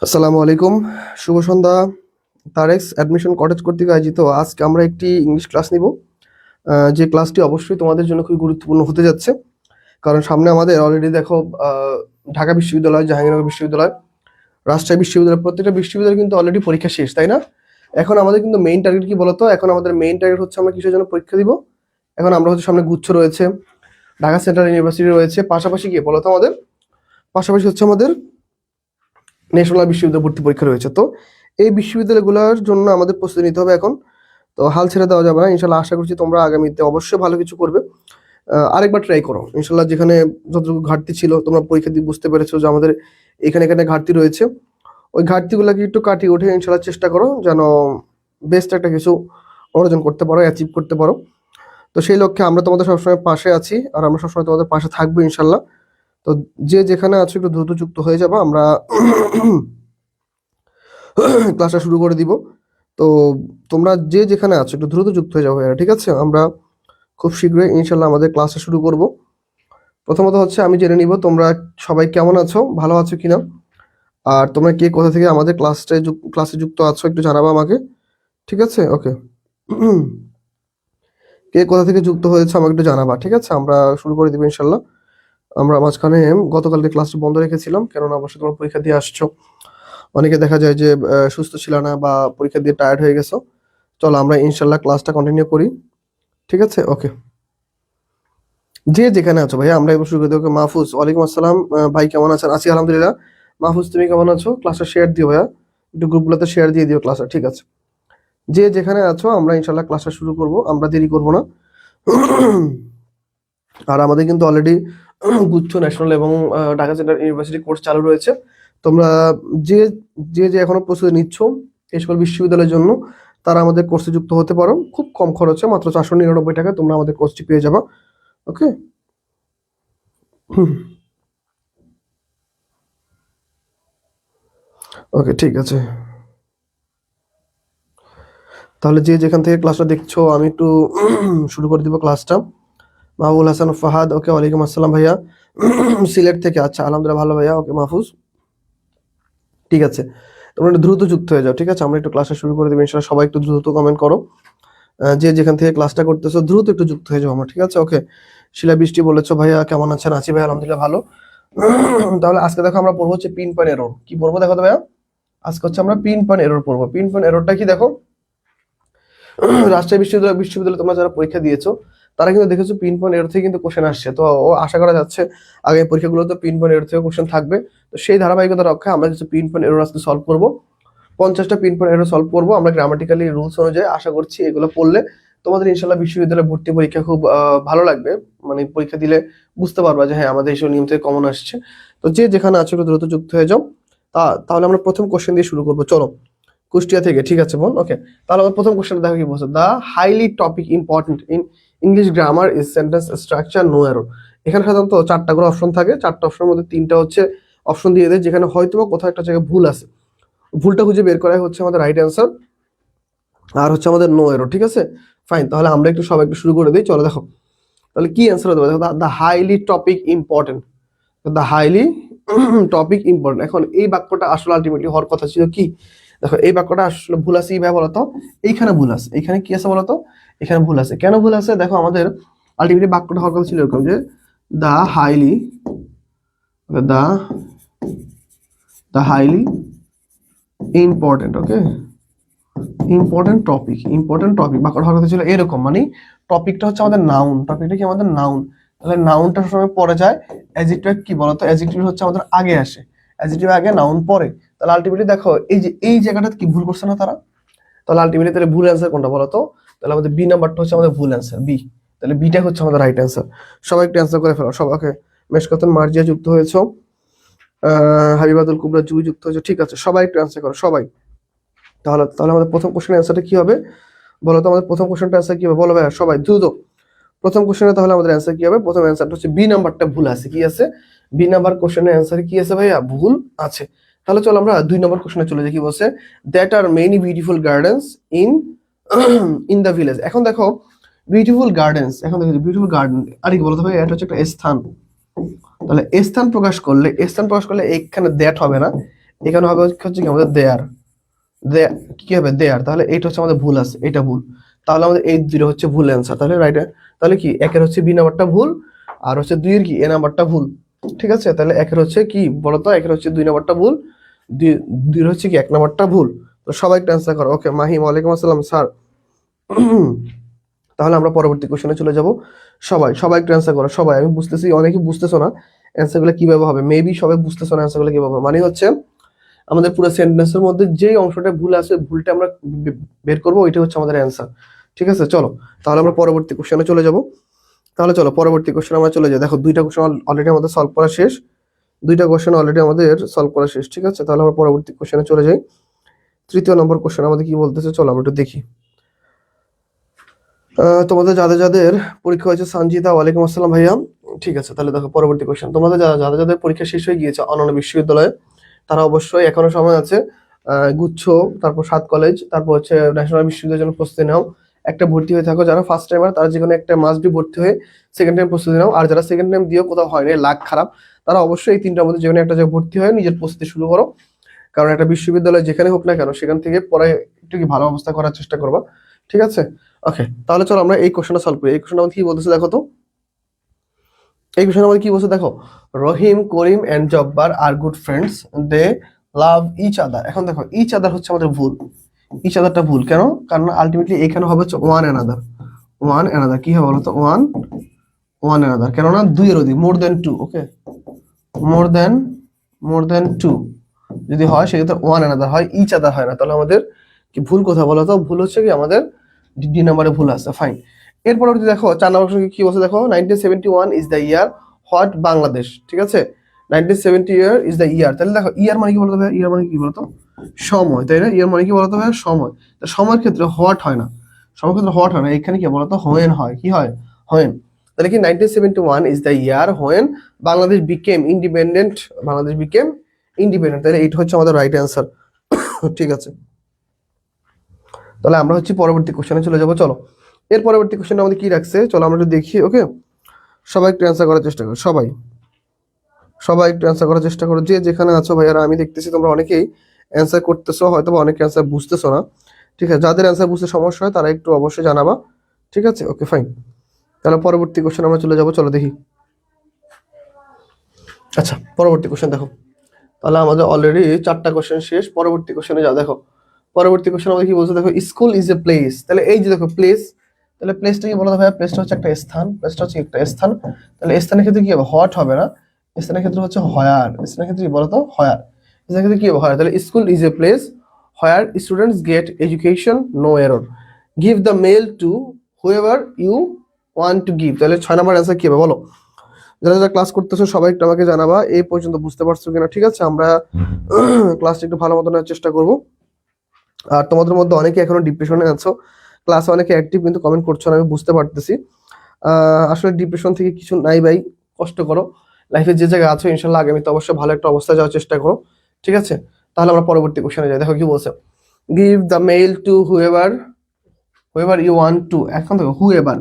আসসালামু আলাইকুম, শুভ সন্ধ্যা। তারেক্স admission cottage কর্তৃক আয়োজিত আজকে আমরা একটি ইংলিশ ক্লাস নিব, যে ক্লাসটি অবশ্যই তোমাদের জন্য খুবই গুরুত্বপূর্ণ হতে যাচ্ছে। কারণ সামনে আমাদের অলরেডি দেখো, ঢাকা বিশ্ববিদ্যালয়, জাহাঙ্গীরনগর বিশ্ববিদ্যালয়, রাজশাহী বিশ্ববিদ্যালয়, প্রত্যেকটা বিশ্ববিদ্যালয় কিন্তু অলরেডি পরীক্ষা শেষ, তাই না? এখন আমাদের কিন্তু মেইন টার্গেট কি বলতো? এখন আমাদের মেইন টার্গেট হচ্ছে আমরা কিসের জন্য পরীক্ষা দিব। এখন আমরা হচ্ছে সামনে গুচ্ছ রয়েছে, ঢাকা সেন্ট্রাল ইউনিভার্সিটি রয়েছে, পাশাপাশি কি বলতো আমাদের পাশাপাশি হচ্ছে আমাদের ন্যাশনাল বিশ্ববিদ্যালয় ভর্তি পরীক্ষা রয়েছে। তো এই বিশ্ববিদ্যালয়গুলোর জন্য আমাদের প্রস্তুতি নিতে হবে এখন। তো হাল ছেড়ে দেওয়া যাবে না, ইনশাল্লাহ। আশা করছি তোমরা আগামীতে অবশ্যই ভালো কিছু করবে। আরেকবার ট্রাই করো, ইনশাল্লাহ। যেখানে যতটুকু ঘাটতি ছিল তোমরা পরীক্ষা দিয়ে বুঝতে পেরেছো যে আমাদের এখানে এখানে ঘাটতি রয়েছে, ওই ঘাটতিগুলোকে একটু কাটিয়ে উঠে ইনশাল্লাহ চেষ্টা করো যেন বেস্ট একটা কিছু অর্জন করতে পারো, অ্যাচিভ করতে পারো। তো সেই লক্ষ্যে আমরা তোমাদের সবসময় পাশে আছি, আর আমরা সবসময় তোমাদের পাশে থাকবো ইনশাল্লাহ। তো যে যেখানে আছো একটু দ্রুত যুক্ত হয়ে যাবো, আমরা ক্লাসটা শুরু করে দিব। তো তোমরা যে যেখানে আছো একটু দ্রুত যুক্ত হয়ে যাবো ভাইয়া, ঠিক আছে? আমরা খুব শীঘ্রই ইনশাল্লাহ আমাদের ক্লাসটা শুরু করব। প্রথমত হচ্ছে আমি জেনে নিব তোমরা সবাই কেমন আছো, ভালো আছো কিনা, আর তোমরা কে কোথা থেকে আমাদের ক্লাসে যুক্ত আছো একটু জানাবো আমাকে, ঠিক আছে? ওকে। কে কোথা থেকে যুক্ত হয়েছে আমাকে একটু জানাবা, ঠিক আছে? আমরা শুরু করে দিব ইনশাল্লাহ। আমরা মাঝখানে গতকালকে ক্লাসটা বন্ধ রেখেছিলাম, কেননা অবশ্যই তোমরা পরীক্ষা দিয়ে আসছো। অনেকে দেখা যায় যে সুস্থ ছিল না বা পরীক্ষা দিয়ে টায়ার্ড হয়ে গেছো। চলো আমরা ইনশাল্লাহ ক্লাসটা কন্টিনিউ করি, ঠিক আছে? ওকে। যে যেখানে আছো ভাইয়া, আমরা এবার শুরু করে দেবো। ওকে, মাহফুজ, ওয়ালাইকুম আসসালাম। ভাই কেমন আছেন? আছি আলহামদুলিল্লাহ। মাহফুজ তুমি কেমন আছো? ক্লাসটা শেয়ার দিও ভাইয়া, একটু গ্রুপগুলোতে শেয়ার দিয়ে দিও ক্লাসটা, ঠিক আছে? যে যেখানে আছো আমরা ইনশাল্লাহ ক্লাসটা শুরু করব, আমরা দেরি করব না। আর আমাদের কিন্তু অলরেডি গুচ্ছ, ন্যাশনাল এবং ঢাকা সেন্ট্রাল ইউনিভার্সিটি কোর্স চালু রয়েছে। তোমরা যে যে যে এখনো প্রস্তুতি নিচ্ছ এই সকল বিশ্ববিদ্যালয়ের জন্য, তারা আমাদের কোর্সে যুক্ত হতে পারো। খুব কম খরচে, মাত্র 499 টাকা তোমরা আমাদের কোর্সটি পেয়ে যাবে। ওকে। ওকে, ঠিক আছে। তাহলে যে যেখান থেকে ক্লাসটা দেখছো, আমি একটু শুরু করে দিব ক্লাসটা। মাহবুল হাসান ফাহাদ, ওকে, ওয়ালাইকুম আসসালাম ভাইয়া। সিলেট থেকে, আচ্ছা, আলহামদুলিল্লাহ, ভালো ভাইয়া। ওকে মাহফুজ, ঠিক আছে। তোমরা একটু দ্রুত যুক্ত হয়ে যাও, ঠিক আছে? আমরা একটু ক্লাসটা শুরু করে দেবো ইনশাআল্লাহ। সবাই একটু দ্রুত কমেন্ট করো, যে যেখান থেকে ক্লাসটা করতেছো দ্রুত একটু যুক্ত হয়ে যাও আমরা, ঠিক আছে? ওকে। শিলা বৃষ্টি বলেছো, ভাইয়া কেমন আছেন? আছি ভাই, আলহামদুলিল্লাহ, ভালো। তাহলে আজকে দেখো আমরা পড়বো হচ্ছে পিন পয়েন্ট এরর। কি পড়বো দেখো তো ভাইয়া, আজকে হচ্ছে আমরা পিন পয়েন্ট এরর পড়বো। পিন পয়েন্ট এররটা কি দেখো, রাজশাহী বিশ্ববিদ্যালয় তোমরা যারা পরীক্ষা দিয়েছো তারা কিন্তু দেখেছো পিন পয়েন্ট এরর থেকে কিন্তু কোশ্চেন আসছে। তো আশা করা যাচ্ছে আগামী পরীক্ষাগুলোতে পিন পয়েন্ট এরর থেকে কোশ্চেন থাকবে। তো সেই ধারাবাহিকতা রক্ষায় আমরা কিছু পিন পয়েন্ট এরর আজকে সলভ করবো। 50টা পিন পয়েন্ট এরর সলভ করবো আমরা গ্রামাটিক্যালি রুলস অনুযায়ী। আশা করছি এগুলো পড়লে তোমাদের ইনশাল্লাহ বিশ্ববিদ্যালয়ে ভর্তি পরীক্ষা খুব ভালো লাগবে। মানে পরীক্ষা দিলে বুঝতে পারবা যে হ্যাঁ, আমাদের এইসব নিয়ম থেকে কমন আসছে। তো যে যেখানে আছো একটু দ্রুত যুক্ত হয়ে যাও। তাহলে আমরা প্রথম কোশ্চেন দিয়ে শুরু করবো, চলো। কুষ্টিয়া থেকে, ঠিক আছে বোন, ওকে। তাহলে আমার প্রথম কোশ্চেন দেখো কি বলছে, the highly topic important in English grammar is sentence structure no error. এখানে সাধারণত 4টা করে অপশন থাকে, 4টা অপশনের মধ্যে 3টা হচ্ছে অপশন দিয়ে দেয় যেখানে হয়তো বা কোথাও একটা জায়গায় ভুল আছে। ভুলটা খুঁজে বের করাই হচ্ছে আমাদের রাইট অ্যান্সার, আর হচ্ছে আমাদের নো এরর, ঠিক আছে? ফাইন, তাহলে আমরা একটু সবাই একটু শুরু করে দিই, চলো। দেখো তাহলে কি অ্যান্সার হতে পারে, দেখো, the highly topic important. The highly topic important. এখন এই বাক্যটা আসলে আলটিমেটলি হওয়ার কথা ছিল কি, দেখো এই বাক্যটা আসলে ভুল আছে কিভাবে বলতো, এইখানে ভুল আছে। এইখানে কি আছে বলতো, এখানে ভুল আছে। কেন ভুল আছে দেখো, আমাদের আলটিমেটলি বাক্যটা হওয়ার কথা ছিল এরকম যে the highly the the highly important, okay, important topic বাক্যটা হওয়ার কথা ছিল এরকম। মানে টপিকটা হচ্ছে আমাদের নাউন, টপিকটা কি আমাদের নাউন। তাহলে নাউনটা সবসময় পরে যায়, অ্যাডজেক্টিভ কি বলতো, অ্যাডজেক্টিভ হচ্ছে আমাদের আগে আসে, অ্যাডজেক্টিভ আগে নাউন পরে। তাহলে আলটিমেটলি দেখো এই যে এই জায়গাটা কি ভুল করছে না তারা। তাহলে আলটিমেটলি তাহলে ভুল অ্যান্সার কোনটা বলতো, তাহলে আমাদের বি নাম্বারটা হচ্ছে আমাদের ভুল অ্যান্সার, বি। তাহলে বিটা হচ্ছে আমাদের রাইট অ্যান্সার। সবাই একটু অ্যান্সার করে ফেলো সবাইকে। মেশকাতুন মার্জিয়া যুক্ত হয়েছো, হাবিবাদুল কুবরা জুই যুক্ত হয়েছে, ঠিক আছে? সবাই একটু অ্যান্সার করো সবাই। তাহলে তাহলে আমাদের প্রথম কোশ্চেনের অ্যান্সারটা কি হবে বলো তো? আমাদের প্রথম কোশ্চেনটা অ্যান্সার কি হবে বলো ভাইয়া, সবাই দ্রুত। প্রথম কোশ্চেনে তাহলে আমাদের অ্যান্সার কি হবে? প্রথম অ্যান্সারটা হচ্ছে বি নাম্বারটা ভুল আছে। কি আছে? বি নাম্বার কোশ্চেনের অ্যান্সার কি আছে ভাইয়া? ভুল আছে। তাহলে চলো আমরা 2 নম্বর কোশ্চেনে চলে যাই। কি বলছে, that are many beautiful gardens in in the village. এখন দেখো বিউটিফুল গার্ডেন্স, এখন দেখো বিউটিফুল গার্ডেন আর কি বলতে ভাই, এটা হচ্ছে একটা স্থান। তাহলে স্থান প্রকাশ করলে এখানে দ্যাট হবে না, এখানে হবে হচ্ছে কি আমাদের দেয়ার, কি হবে দেয়ার, তাহলে এইটা হচ্ছে আমাদের ভুল আছে, এটা ভুল, তাহলে আমাদের এই দুটো হচ্ছে ভুল অ্যান্সার। তাহলে রাইট, তাহলে কি একের হচ্ছে বি নাম্বারটা ভুল, আর হচ্ছে দুইয়ের কি এ নাম্বারটা ভুল। ঠিক আছে, তাহলে একের হচ্ছে কি বলতো, একের হচ্ছে দুই নাম্বারটা ভুল, দুই হচ্ছে কি এক নাম্বারটা ভুল। তো সবাই একটা অ্যান্সার করো। ওকে মাহিম, ওয়ালাইকুম আসসালাম স্যার। তাহলে আমরা পরবর্তী কোশ্চেনে চলে যাব। সবাই সবাই একটু অ্যান্সার করো সবাই। আমি বুঝতেছি অনেকেই বুঝতেছো না অ্যান্সারগুলো কিভাবে হবে, মেবি সবাই বুঝতেছো না অ্যান্সারগুলো কিভাবে হবে। মানে হচ্ছে আমাদের পুরো সেন্টেন্সের মধ্যে যেই অংশটা ভুল আছে ভুলটা আমরা বের করবো, ওইটা হচ্ছে আমাদের অ্যান্সার। ঠিক আছে, চলো তাহলে আমরা পরবর্তী কোশ্চেনে চলে যাব। তাহলে চলো পরবর্তী কোশ্চেন আমরা চলে যাই। দেখো দুইটা কোশ্চেন অলরেডি আমাদের সলভ করা শেষ, দুইটা কোশ্চেন অলরেডি আমাদের সলভ করা শেষ। ঠিক আছে, তাহলে আমরা পরবর্তী কোশ্চেনে চলে যাই। তৃতীয় নম্বর কোশ্চেন আমাদের কি বলতেছে, চলো আমরা একটু দেখি। তোমাদের যাদের যাদের পরীক্ষা হয়েছে, সঞ্জিতা ওয়ালাইকুম আসসালাম ভাইয়া। ঠিক আছে, তাহলে দেখো পরবর্তী কোশ্চেন, তোমাদের যাদের যাদের পরীক্ষা শেষ হয়ে গিয়েছে অন্যান্য বিশ্ববিদ্যালয়ে, তারা অবশ্যই এখনো সময় আছে। গুচ্ছ, তারপর 7 কলেজ, তারপর হচ্ছে ন্যাশনাল বিশ্ববিদ্যালয়ের জন্য প্রস্তুতি নাও। একটা ভর্তি হয়ে থাকো, যারা ফার্স্ট টাইমার তারা যে কোনো একটা মাস্ট বি ভর্তি হয়ে সেকেন্ড টাইম প্রস্তুতি নাও। আর যারা সেকেন্ড টাইম দিয়েও কোথাও হয়নি, লাখ খারাপ, তারা অবশ্যই এই তিনটার মধ্যে যে কোনো একটা জায়গায় ভর্তি হয়ে নিজের প্রস্তুতি শুরু করো। কারণ একটা বিশ্ববিদ্যালয় যেখানে হোক না কেন, সেখান থেকে পরে একটু কি ভালো অবস্থা করার চেষ্টা করবা। ঠিক আছে, ওকে তাহলে চলো আমরা এই কোশ্চেনটা সলভ করি। এই কোশ্চেনটা আমাদের কি বলতেছে দেখো তো, এই কোশ্চেন আমাদের কি বলছে দেখো, রহিম, করিম এন্ড জব্বার আর good friends, they love each other. এখন দেখো ইচ আদার হচ্ছে আমাদের ভুল, ইচ আদারটা ভুল কেন, কারণ আলটিমেটলি এখানে হবে হচ্ছে ওয়ান অ্যানাদার, ওয়ান অ্যানাদার কি হবে বলতো, ওয়ান ওয়ান অ্যানাদার, কেননা দুইয়ের অধিক, মোর দেন টু। ওকে, মোর দেন, মোর দেন টু যদি হয় সেক্ষেত্রে ওয়ান অ্যানাদার হয়, ইচ আদার হয় না। তাহলে আমাদের কি ভুল কথা বলো তো, ভুল হচ্ছে কি আমাদের ডি নাম্বারে ভুল আছে। ফাইন, এর পরবর্তী দেখো 4 নম্বর কি বলছে দেখো, 1971 is the year what Bangladesh. ঠিক আছে, 1970 ইয়ার ইজ দ্য ইয়ার। তাহলে দেখো ইয়ার মানে কি বলতো ভাই, ইয়ার মানে কি বলতো সময়, তাই না? ইয়ার মানে কি বলতো ভাই সময়। তো সময়ের ক্ষেত্রে হোয়াট হয় না, সময়ের ক্ষেত্রে হোয়াট হয় না, এখানে কি বলতো হোয়েন হয়, কি হয় হোয়েন। তাহলে কি 1971 is the year when Bangladesh became independent, Bangladesh became independent. তাহলে এইটা হচ্ছে আমাদের রাইট অ্যান্সার। ঠিক আছে, তাহলে আমরা হচ্ছে পরবর্তী কোশ্চেনে চলে যাব। চলো এর পরবর্তী কোশ্চেন আমাদের কি রাখছে, চলো আমরা একটু দেখি। ওকে, সবাই একটু অ্যান্সার করার চেষ্টা করো, সবাই সবাই একটু অ্যান্সার করার চেষ্টা করো, যে যেখানে আছো ভাইয়ারা। আমি দেখতেছি তোমরা অনেকেই অ্যান্সার করতেছো, হয়তো বা অনেকে অ্যান্সার বুঝতেছো না। ঠিক আছে, যাদের অ্যান্সার বুঝতে সমস্যা হয় তারা একটু অবশ্যই জানাবা। ঠিক আছে, ওকে ফাইন, তাহলে পরবর্তী কোশ্চেন আমরা চলে যাব। চলো দেখি। আচ্ছা পরবর্তী কোশ্চেন দেখো, তাহলে আমাদের অলরেডি 4টা কোশ্চেন শেষ। পরবর্তী কোশ্চেনে যাও। দেখো পরবর্তী কোশ্চেন আমাদের কি বলছে দেখো, স্কুল ইজ এ প্লেস। তাহলে এই যে দেখো প্লেস, তাহলে প্লেসটা কি বলতো ভাইয়া, প্লেসটা হচ্ছে একটা স্থান, প্লেসটা হচ্ছে একটা স্থান। তাহলে স্থানের ক্ষেত্রে কি হবে, হট হবে না, স্থানের ক্ষেত্রে হচ্ছে হয়ার, স্থানের ক্ষেত্রে কি বলতো হয়ার, স্থানের ক্ষেত্রে কি হবে হয়ার। তাহলে school is a place where students get education, no error, give the mail to whoever you want to give. তাহলে 6 নম্বর অ্যান্সার কি হবে বলো। যারা যারা ক্লাস করতেছো সবাই একটু আমাকে জানাবা এই পর্যন্ত বুঝতে পারছো কিনা। ঠিক আছে, আমরা ক্লাসটা একটু ভালো মতো নেওয়ার চেষ্টা করবো। আর তোমাদের মধ্যে অনেকে এখনো ডিপ্রেশনে আছো, ক্লাসে অনেকে অ্যাক্টিভ কিন্তু কমেন্ট করছো না, আমি বুঝতে পারতেছি। আসলে ডিপ্রেশন থেকে কিছু নাই ভাই, কষ্ট করো, লাইফে যে জায়গায় আছো ইনশাল্লাহ আগামীতে অবশ্যই ভালো একটা অবস্থায় যাওয়ার চেষ্টা করো। ঠিক আছে, তাহলে আমরা পরবর্তী কোশ্চেনে যাই। দেখো কি বলছে, give the mail to whoever, whoever you want to. এখন দেখো হুএভার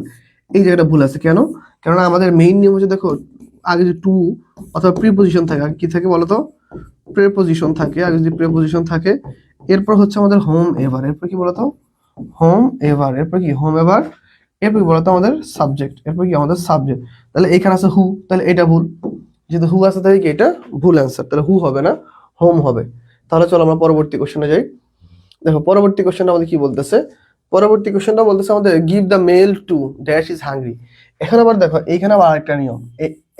এই জায়গাটা ভুল আছে কেন, কেননা আমাদের মেইন নিয়ম হচ্ছে দেখো আগে যে টু অথবা প্রিপোজিশন থাকে, আগে কি থাকে বলতো, প্রিপোজিশন থাকে, আগে যদি প্রিপোজিশন থাকে, এরপর হচ্ছে আমাদের হোম এভার, এরপর কি বলতো হোম এভার, এরপর কি হোম এভার, এরপর কি বলতো আমাদের সাবজেক্ট, এরপর কি আমাদের সাবজেক্ট। তাহলে এখানে আছে হু, তাহলে এটা ভুল, যেহেতু হু আছে তাহলে কি এটা ভুল অ্যান্সার, তাহলে হু হবে না, হোম হবে। তাহলে চলো আমরা পরবর্তী কোশ্চেনে যাই। দেখো পরবর্তী কোশ্চেনটা আমাদের কি বলতেছে, পরবর্তী কোশ্চেনটা বলতেছে আমাদের give the mail to dash is hungry. এখানে আবার দেখো এইখানে আবার আরেকটা নিয়ম,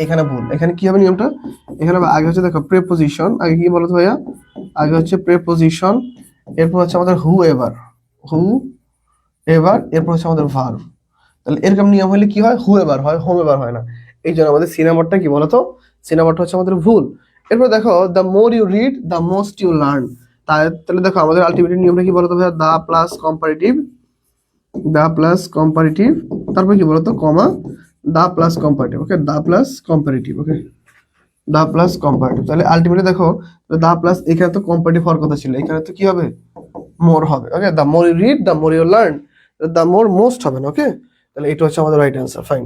এখানে ভুল, এখানে কি হবে নিয়মটা, এখানে আবার আগে হচ্ছে দেখো প্রেপোজিশন, আগে কি বলতো ভাইয়া, আগে হচ্ছে প্রেপোজিশন, এরপর হচ্ছে আমাদের হু এভার, হু এভার, এরপর হচ্ছে আমাদের ভার্ব। তাহলে এরকম নিয়ম হলে কি হয়, হু এভার হয়, হোম এভার হয় না। এই জন্য আমাদের সি নাম্বারটা কি বলতো, সি নাম্বারটা হচ্ছে আমাদের ভুল। এরপর দেখো the more you read the most you learn. তাহলে দেখো আমাদের আলটিমেট নিয়মটা কি বলতো ভাইয়া, the plus comparative, the plus comparative, তারপর কি বলতো comma, the plus comparative. Okay, the plus comparative. Okay, the plus comparative. তাহলে আলটিমেটলি দেখো দা প্লাস, এখানে তো কম্পারেটিভ হওয়ার কথা ছিল, এখানে তো কি হবে মোর হবে। Okay, the more you read the more you learn, the more most হবে না। ওকে, তাহলে এটা হচ্ছে আমাদের রাইট অ্যান্সার। ফাইন,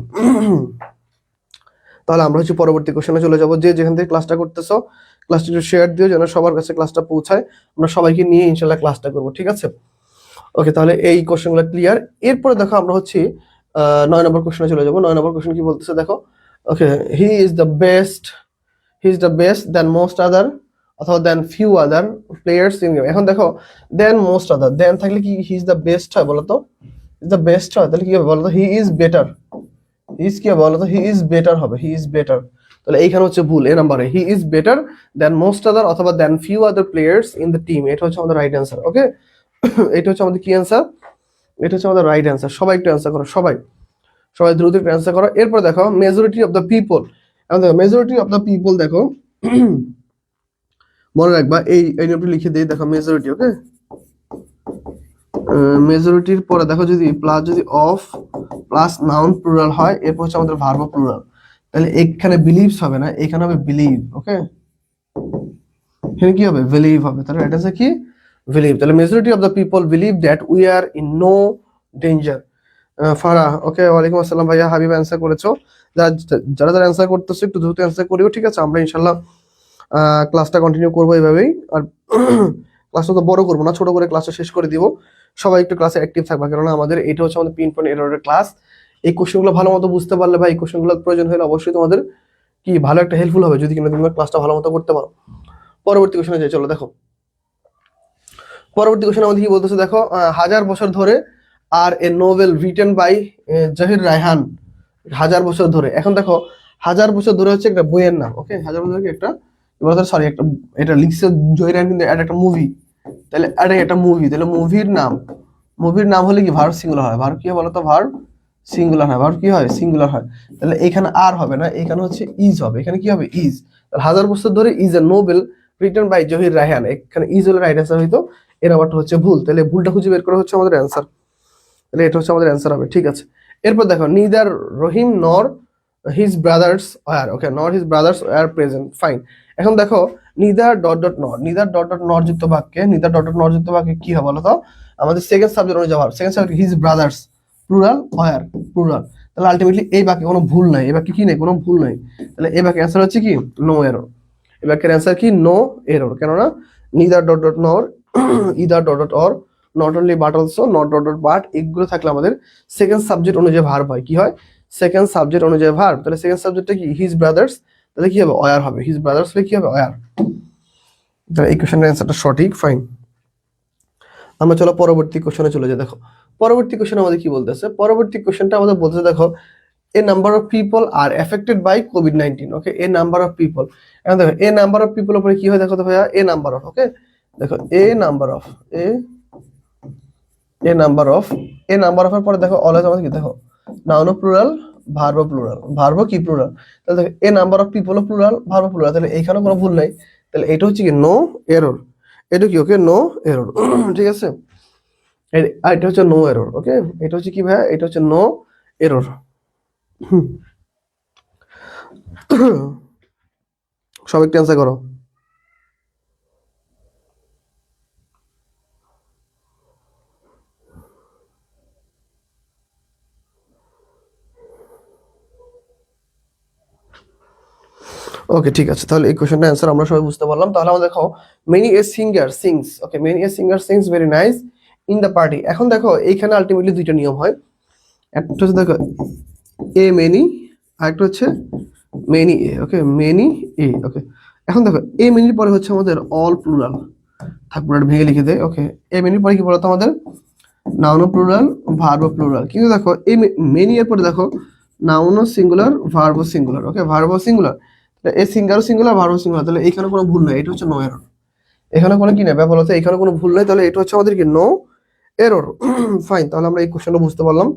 তাহলে আমরা হচ্ছে পরবর্তী কোশ্চেনে চলে যাব। যে যেখান থেকে ক্লাসটা করতেছো ক্লাসটা একটু শেয়ার দিও যেন সবার কাছে ক্লাসটা পৌঁছায়, আমরা সবাইকে নিয়ে ইনশাল্লাহ ক্লাসটা করবো, ঠিক আছে? ওকে, তাহলে এই কোশ্চেনগুলো ক্লিয়ার। এরপরে দেখো আমরা হচ্ছে 9 নম্বর কোশ্চেনে চলে যাবো। 9 নম্বর কোশ্চেন কি বলতেছে দেখো, okay, he is the best then most other অথবা then few other players in game. এখন দেখো দেন মোস্ট আদার, দেন থাকলে কি হি ইজ দ্য বেস্ট হয় বলো তো? ইজ দ্য বেস্ট হয়, তাহলে কি হবে বলো তো? হি ইজ বেটার, কি হবে বলো তো? হি ইজ বেটার হবে, হি ইজ বেটার। তাহলে এইখানে হচ্ছে ভুল, এ নাম্বারে he is better then most other অথবা then few other players in the team, এটা হচ্ছে আমাদের রাইট অ্যান্সার। ওকে, এটা হচ্ছে আমাদের কি অ্যান্সার? এটা হচ্ছে আমাদের রাইট অ্যান্সার। সবাই একটু অ্যান্সার করো, সবাই দ্রুত একটু অ্যান্সার করো। এরপর দেখো মেজরিটি অফ দ্য পিপল, এখন দেখো মেজরিটি অফ দ্য পিপল দেখো মনে রাখবা এই নিয়মটি লিখে দিই, দেখো মেজরিটি, ওকে, মেজরিটির পরে দেখো যদি অফ প্লাস নাউন প্লুরাল হয়, এরপর হচ্ছে আমাদের ভার্ব প্লুরাল, তাহলে এখানে বিলিভস হবে না, এখানে হবে বিলিভ। ওকে, এখানে কি হবে? বিলিভ হবে। তাহলে এটা হচ্ছে কি? বিলিভ। তাহলে majority of the people believe that we are in no danger. ফারা, ওকে, ওয়ালাইকুম আসসালাম ভাইয়া, হাবিব অ্যান্সার করেছো। যারা অ্যান্সার করতেছো একটু দ্রুত অ্যান্সার করিও, ঠিক আছে? আমরা ইনশাল্লাহ ক্লাসটা কন্টিনিউ করবো এইভাবেই, আর ক্লাসটা তো বড় করবো না, ছোট করে ক্লাসটা শেষ করে দিব। সবাই একটু ক্লাসে অ্যাক্টিভ থাকবা, কেননা আমাদের এটা হচ্ছে আমাদের পিন পয়েন্ট এররের ক্লাস। এই কোশ্চেনগুলো ভালো মতো বুঝতে পারলে ভাই, এই কোশ্চেনগুলো প্রয়োজন হলে অবশ্যই তোমাদের কি ভালো একটা হেল্পফুল হবে যদি কিনা তোমরা ক্লাসটা ভালো মতো করতে পারো। পরবর্তী কোশ্চেনে যাই, চলো দেখো পরবর্তী কোশ্চেন আমাদের কি বলতেছে দেখো, 1000 বছর ধরে আর এ নোবেল রিটেন বাই জাহির রায়হান। 1000 বছর ধরে, এখন দেখো 1000 বছর ধরে হচ্ছে একটা বইয়ের নাম। ওকে, 1000 বছর ধরে একটা, সরি, একটা, এটা লিখছে জহির রায়হান কিন্তু একটা মুভি, তাহলে একটা মুভি, তাহলে মুভির নাম হলে কি ভার্ব সিঙ্গুলার হয়? ভার্ব কি হয় বলতো? ভার্ব সিঙ্গুলার হয়। ভার্ব কি হয়? সিঙ্গুলার হয়। তাহলে এখানে আর হবে না, এখানে হচ্ছে ইজ হবে। এখানে কি হবে? ইজ। তাহলে 1000 বছর ধরে is a novel written by Zahir Raihan, এখানে ইজ হলে রাইট অ্যান্সার হইতো, এর নাম্বারটা হচ্ছে ভুল। তাহলে ভুলটা খুঁজে বের করা হচ্ছে আমাদের অ্যান্সার, তাহলে এটা হচ্ছে আমাদের অ্যান্সার হবে, ঠিক আছে? এরপর দেখো নিদার রহিম নর হিজ ব্রাদার্স ওয়ার, ওকে, নর his brothers were present, fine. এখন দেখো নিদার ডট ডট নর, যুক্ত বাক্যে, কি হবে বলো তো? আমাদের সেকেন্ড সাবজেক্ট অনুযায়ী verb, second subject his brothers, plural, were, plural. তাহলে আলটিমেটলি এই বাক্যে কোনো ভুল নাই, এই বাক্যে কি নেই? কোনো ভুল নাই। তাহলে এই বাক্যের অ্যান্সার হচ্ছে কি? No error. এই বাক্যের অ্যান্সার কি? No error. কেননা neither dot dot nor, either dot dot or, not only but also, not dot dot but, এগুলো থাকলে আমাদের সেকেন্ড সাবজেক্ট অনুযায়ী ভার্ব হয়। কি হয়? সেকেন্ড সাবজেক্ট অনুযায়ী ভার্ব। তাহলে সেকেন্ড সাবজেক্টটা কি? হিজ ব্রাদার্স, তাহলে কি হবে? ওয়ার হবে। হিজ ব্রাদার্স হলে কি হবে? ওয়ার। তাহলে এই কোশ্চেনের অ্যান্সারটা সঠিক, ফাইন। আমরা চলো পরবর্তী কোশ্চেনে চলে যাই। দেখো পরবর্তী কোশ্চেন আমাদের কি বলতেছে, পরবর্তী কোশ্চেনটা আমাদের বলতেছে দেখো a number of people are affected by কোভিড-19। Okay, a number of people, এখন দেখো এ নাম্বার অফ পিপল উপরে কি হয় দেখো তো ভাইয়া, এ নাম্বার অফ, ওকে, দেখো a number of, a number of, a number of এর পরে দেখো অলওয়েজ আমাদের কি দেখো noun plural, verb plural, verb কি প্লুরাল, তাহলে দেখো a number of people plural, verb plural, তাহলে এইখানে কোনো ভুল নাই। তাহলে এটা হচ্ছে কি? No error. এটা কি? ওকে, নো এরর, ঠিক আছে? এটা হচ্ছে নো এরর। ওকে, এটা হচ্ছে কি ভাইয়া? এটা হচ্ছে নো এরর। সব একটু অ্যান্সার করো। ওকে, ঠিক আছে, তাহলে এই কোশ্চেনটা অ্যান্সার আমরা সবাই বুঝতে পারলাম। তাহলে আমরা দেখো many a singer sings, okay, many a singer sings very nice in the party. এখন দেখো এইখানে আলটিমেটলি দুইটা নিয়ম হয়, একটা হচ্ছে দেখো এ মেনি, আর একটা হচ্ছে many a. Okay, many a. ওকে, এখন দেখো এ মেনির পরে হচ্ছে আমাদের অল প্লুরাল, থাক পুরোটা ভেঙে লিখে দেয়। ওকে, এ মেনির পরে কি বলতো আমাদের নাউন প্লুরাল, ভার্ব প্লুরাল, কিন্তু দেখো এই মেনি এর পরে দেখো noun singular, verb singular. Okay, verb singular, a singer singular, verb singular, তাহলে এখানে কোনো ভুল নাই, এটা হচ্ছে নো এরর। এখানে কোনো কি নেবে বলতো? এখানে কোনো ভুল নাই, তাহলে এটা হচ্ছে আমাদের কি? No error, fine. তাহলে আমরা এই কোশ্চেনটা বুঝতে পারলাম।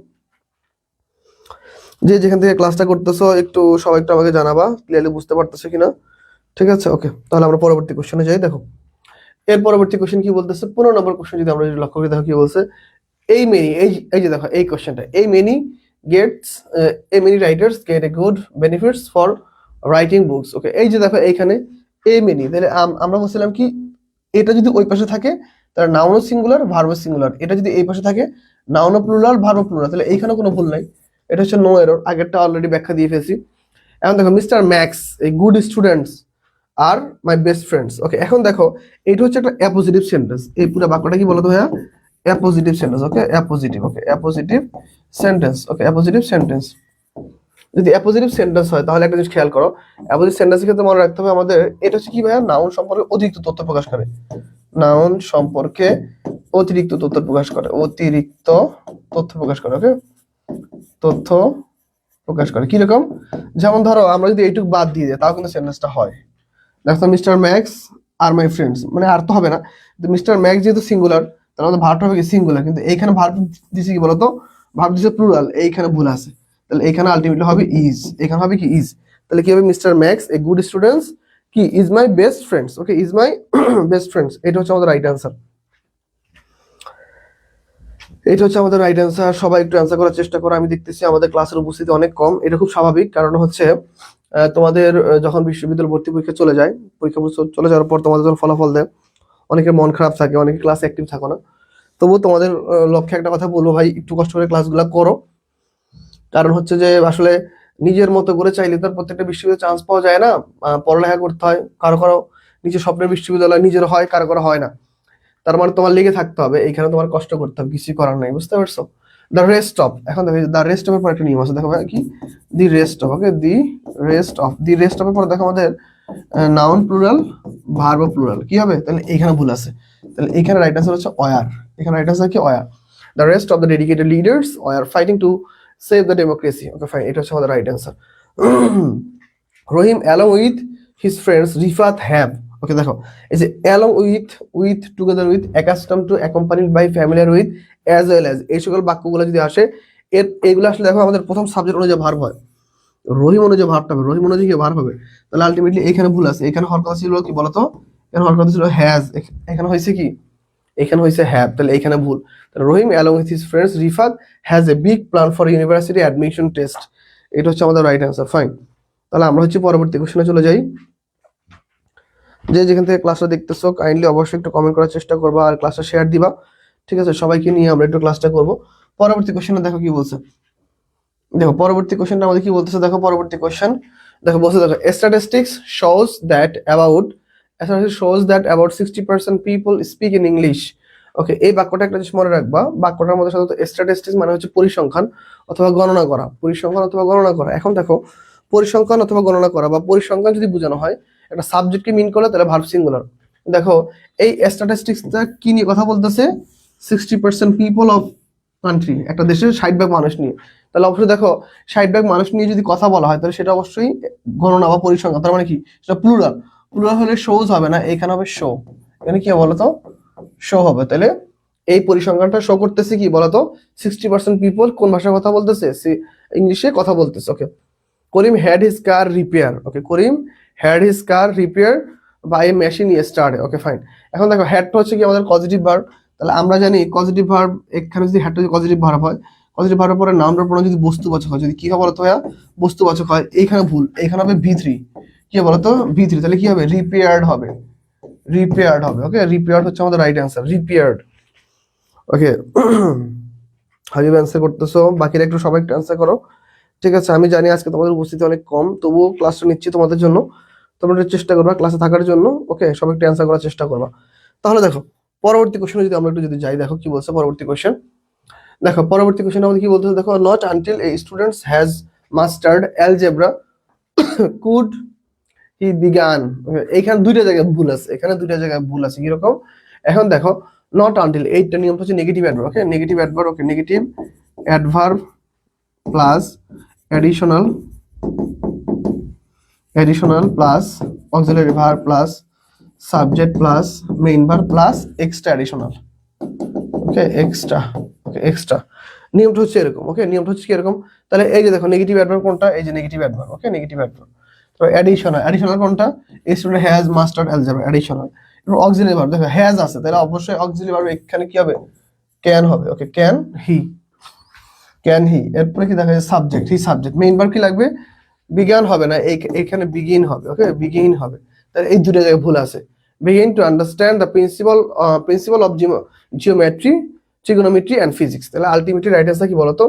যে যেখান থেকে ক্লাসটা করতেছো একটু সবাই একটু আমাকে জানাবা ক্লিয়ারলি বুঝতে পারতেছো কিনা, ঠিক আছে? ওকে, তাহলে আমরা পরবর্তী কোশ্চেনে যাই। দেখো এর পরবর্তী কোশ্চেন কি বলতেছে, 15 নম্বর কোশ্চেন যদি আমরা লক্ষ্য করি, দেখো কি বলছে, এই মেনি, এই যে দেখো এই কোশ্চেনটা, এই মেনি গেটস, এই many writers get a good benefits for writing books. Okay, এই যে দেখো এইখানে এই মেনি, তাহলে আমরা বলছিলাম কি এটা যদি ওই পাশে থাকে তাহলে নাউন সিঙ্গুলার, ভার্ব সিঙ্গুলার, এটা যদি এই পাশে থাকে নাউন প্লুরাল, ভার্ব প্লুরাল, তাহলে এইখানে কোনো ভুল নাই, এটা হচ্ছে নো এরর। আগেরটা অলরেডি ব্যাখ্যা দিয়ে ফেলছি। এখন দেখো মিস্টার ম্যাক্স, এই good students are my best friends. Okay, এখন দেখো এটা হচ্ছে একটা অ্যাপোজিটিভ সেন্টেন্স। এই পুরো বাক্যটা কি বলতো ভাইয়া? Appositive sentence. Okay, appositive. Okay, appositive sentence. Okay, appositive sentence. যদি অ্যাপোজিটিভ সেন্টেন্স হয় তাহলে একটা জিনিস খেয়াল করো, অ্যাপোজিটিভ সেন্টেন্সের ক্ষেত্রে মনে রাখতে হবে আমাদের এটা হচ্ছে কি ভাইয়া? নাউন সম্পর্কে অতিরিক্ত তথ্য প্রকাশ করে। নাউন সম্পর্কে অতিরিক্ত তথ্য প্রকাশ করে, অতিরিক্ত তথ্য প্রকাশ করে। ওকে, তথ্য প্রকাশ করে কিরকম? যেমন ধরো আমরা যদি এইটুকু বাদ দিয়ে দিই তাও কিন্তু সেন্টেন্সটা হয়। দেখো মিস্টার ম্যাক্স আর মাই ফ্রেন্ডস, মানে আর তো হবে না, মিস্টার ম্যাক্স যেহেতু সিঙ্গুলার তাহলে আমাদের ভার্বটা হবে কি সিঙ্গুলার, কিন্তু এইখানে ভার্ব দিছে কি বলতো? ভার্ব দিছে প্লুরাল, এইখানে ভুল আছে। তাহলে এখানে আলটিমেটলি হবে ইজ, এখানে হবে কি ইজ। তাহলে কি হবে? Mister max a good students কি is my best friends. Okay, is my best friends, এটা হচ্ছে আমাদের রাইট অ্যান্সার। এটা হচ্ছে আমাদের রাইট অ্যান্সার। সবাই একটু অ্যান্সার করার চেষ্টা করো। আমি দেখতেছি আমাদের ক্লাসের উপস্থিতি অনেক কম, এটা খুব স্বাভাবিক, কারণ হচ্ছে তোমাদের যখন বিশ্ববিদ্যালয় ভর্তি পরীক্ষা চলে যায়, পরীক্ষা চলে যাওয়ার পর তোমাদের যখন ফলাফল দেয় অনেকের মন খারাপ থাকে, অনেকে ক্লাস অ্যাক্টিভ থাকো না। তবুও তোমাদের লক্ষ্যে একটা কথা বলবো ভাই, একটু কষ্ট করে ক্লাসগুলো করো। কারণ হচ্ছে যে আসলে নিজের মতো করে চাইলে তার প্রত্যেকটা বিশ্ববিদ্যালয়ে চান্স পাওয়া যায় না। পড়ালেখা করতে হয়, কারো কারো নিজের স্বপ্নের বিশ্ববিদ্যালয় নিজের হয়, কারো কারো হয় না। তার মানে তোমার লেগে থাকতে হবে, এইখানে তোমার কষ্ট করতে হবে, কিছু করার নাই, বুঝতে পারছো? দ্য রেস্ট অফ, এখন দেখো দ্য রেস্ট অফের পর একটা নিয়ম আছে, দেখো ভাই কি the rest of. Okay, the rest of, the rest অফের পর দেখো আমাদের নাউন প্লুরাল, ভার্ব প্লুরাল, কি হবে? তাহলে এইখানে ভুল আছে, তাহলে এখানে রাইট আনসার হচ্ছে ওয়ার। এখানে রাইট আনসার কি? Were. The rest of the dedicated leaders were fighting to save the democracy. Okay fine, এটা হচ্ছে আমাদের right answer. Rahim along with his friends Rifat have. Okay দেখো এই যে along with, with, together with, accustom to, accompanied by, familiar with, as well as, এই সকল বাক্যগুলো যদি আসে এগুলো আসলে দেখো আমাদের প্রথম সাবজেক্ট অনুযায়ী ভার্ব হয়, রহিম অনুযায়ী ভার্বটা হবে, রহিম অনুযায়ী কি ভার্ব হবে। তাহলে আলটিমেটলি এখানে ভুল আছে, এখানে হওয়ার কথা ছিল কি বলতো? এখানে হওয়ার কথা ছিল হ্যাজ, এখানে হয়েছে কি? এখানে হয়েছে হ্যাভ, তাহলে এখানে ভুল। তাহলে Rahim along with his friends Rifat has a big plan for university admission test, এটা হচ্ছে আমাদের রাইট অ্যান্সার। ফাইন, তাহলে আমরা হচ্ছে পরবর্তী কোশ্চেনে চলে যাই। যে যেখান থেকে ক্লাসটা দেখতেছো কাইন্ডলি অবশ্যই একটু কমেন্ট করার চেষ্টা করবা আর ক্লাসটা শেয়ার দিবা, ঠিক আছে? সবাইকে নিয়ে আমরা একটু ক্লাসটা করব। পরবর্তী কোশ্চেনে দেখো কি বলছে, দেখো পরবর্তী কোশ্চেনটা আমাদের কি বলতেছে, দেখো পরবর্তী কোশ্চেন দেখো বলছে, দেখো statistics shows that about 60% people speak in English. Okay, এই বাক্যটা একটা জিনিস মনে রাখবা, বাক্যটার মধ্যে সাধারণত স্ট্যাটিস্টিক্স মানে হচ্ছে পরিসংখ্যান অথবা গণনা করা, পরিসংখ্যান অথবা গণনা করা। এখন দেখো পরিসংখ্যান অথবা গণনা করা বা পরিসংখ্যান যদি বোঝানো হয় একটা সাবজেক্টকে মিন করলে তাহলে ভার্ব সিঙ্গুলার। দেখো এই স্ট্যাটিস্টিক্সটা কি নিয়ে কথা বলতেছে? 60% পিপল অফ কান্ট্রি, একটা দেশের 60% মানুষ নিয়ে। তাহলে অবশ্যই দেখো 60% মানুষ নিয়ে যদি কথা বলা হয় তাহলে সেটা অবশ্যই গণনা বা পরিসংখ্যান, তার মানে কি সেটা প্লুরাল। প্লুরাল হলে শোজ হবে না, এখানে হবে শো। এখানে কি বলতো? শো হবে। তাহলে এই পরিসংখ্যানটা শো করতেছে কি বলতো? 60% পিপল কোন ভাষায় কথা বলতেছে? ইংলিশে কথা বলতেছে। Okay, Karim had his car repair. Okay, Karim had his car repair by a machine yesterday. Okay fine, এখন দেখো হ্যাডটা হচ্ছে কি আমাদের পজিটিভ ভার্ব। তাহলে আমরা জানি পজিটিভ ভার্ব, এখানে যদি হ্যাডটা যদি পজিটিভ ভার্ব হয়, পজিটিভ ভার্বের পরে নাউন প্রোনাউন যদি বস্তুবাচক হয়, যদি কি হবে বলতো ভাইয়া? বস্তুবাচক হয়, এইখানে ভুল, এইখানে হবে V3। কি হবে বলতো? V3, তাহলে কি হবে? রিপেয়ার্ড হবে, রিপেয়ার্ড হবে। ওকে, রিপেয়ার্ড হচ্ছে আমাদের রাইট অ্যান্সার, রিপেয়ার্ড। ওকে, হাবিব অ্যান্সার করতেছো, বাকিরা একটু সবাই একটু অ্যান্সার করো, ঠিক আছে? আমি জানি আজকে তোমাদের উপস্থিতি অনেক কম, তবুও ক্লাসটা নিচ্ছি তোমাদের জন্য, তোমরা একটু চেষ্টা করবা ক্লাসে থাকার জন্য। ওকে, সবাই একটু অ্যান্সার করার চেষ্টা করবা। তাহলে দেখো পরবর্তী কোশ্চেনে যদি আমরা একটু যদি যাই, দেখো কি বলছে পরবর্তী কোশ্চেন। দেখো পরবর্তী কোশ্চেন আমাদের কি বলতেছে, দেখো not until a students has mustard algebra could he began. এইখানে দুইটা জায়গায় ভুল আছে, এখানে দুইটা জায়গায় ভুল আছে, কিরকম? এখন দেখো নট আনটিল, এইটা নিয়মটা হচ্ছে negative adverb. Okay, negative adverb. Okay, negative adverb plus additional plus auxiliary verb plus subject plus main verb plus extra additional। ওকে, এক্সট্রা। ওকে, এক্সট্রা নিয়মটা হচ্ছে এরকম। ওকে, নিয়মটা হচ্ছে কি এরকম। তাহলে এই যে দেখো নেগেটিভ অ্যাডভার্ব কোনটা? এই যে negative adverb. Okay, negative adverb. তো অ্যাডিশনাল, অ্যাডিশনাল কোনটা? Student has mustard algebra, additional. এরপর অক্সিলারি ভার্ব, দেখো হ্যাজ আছে তাহলে অবশ্যই অক্সিলারি ভার্ব এখানে কি হবে? ক্যান হবে। ওকে, ক্যান হি, ক্যান হি। এরপরে কি দেখা যায়? Subject, he subject. Main verb কি লাগবে? বিজ্ঞান হবে না, এখানে বিগিন হবে। ওকে, বিগিন হবে। তাহলে এই দুটো জায়গায় ভুল আছে। Begin to understand the principal of geometry, trigonometry and physics. তাহলে আলটিমেটলি রাইট অ্যান্সার কি বলতো?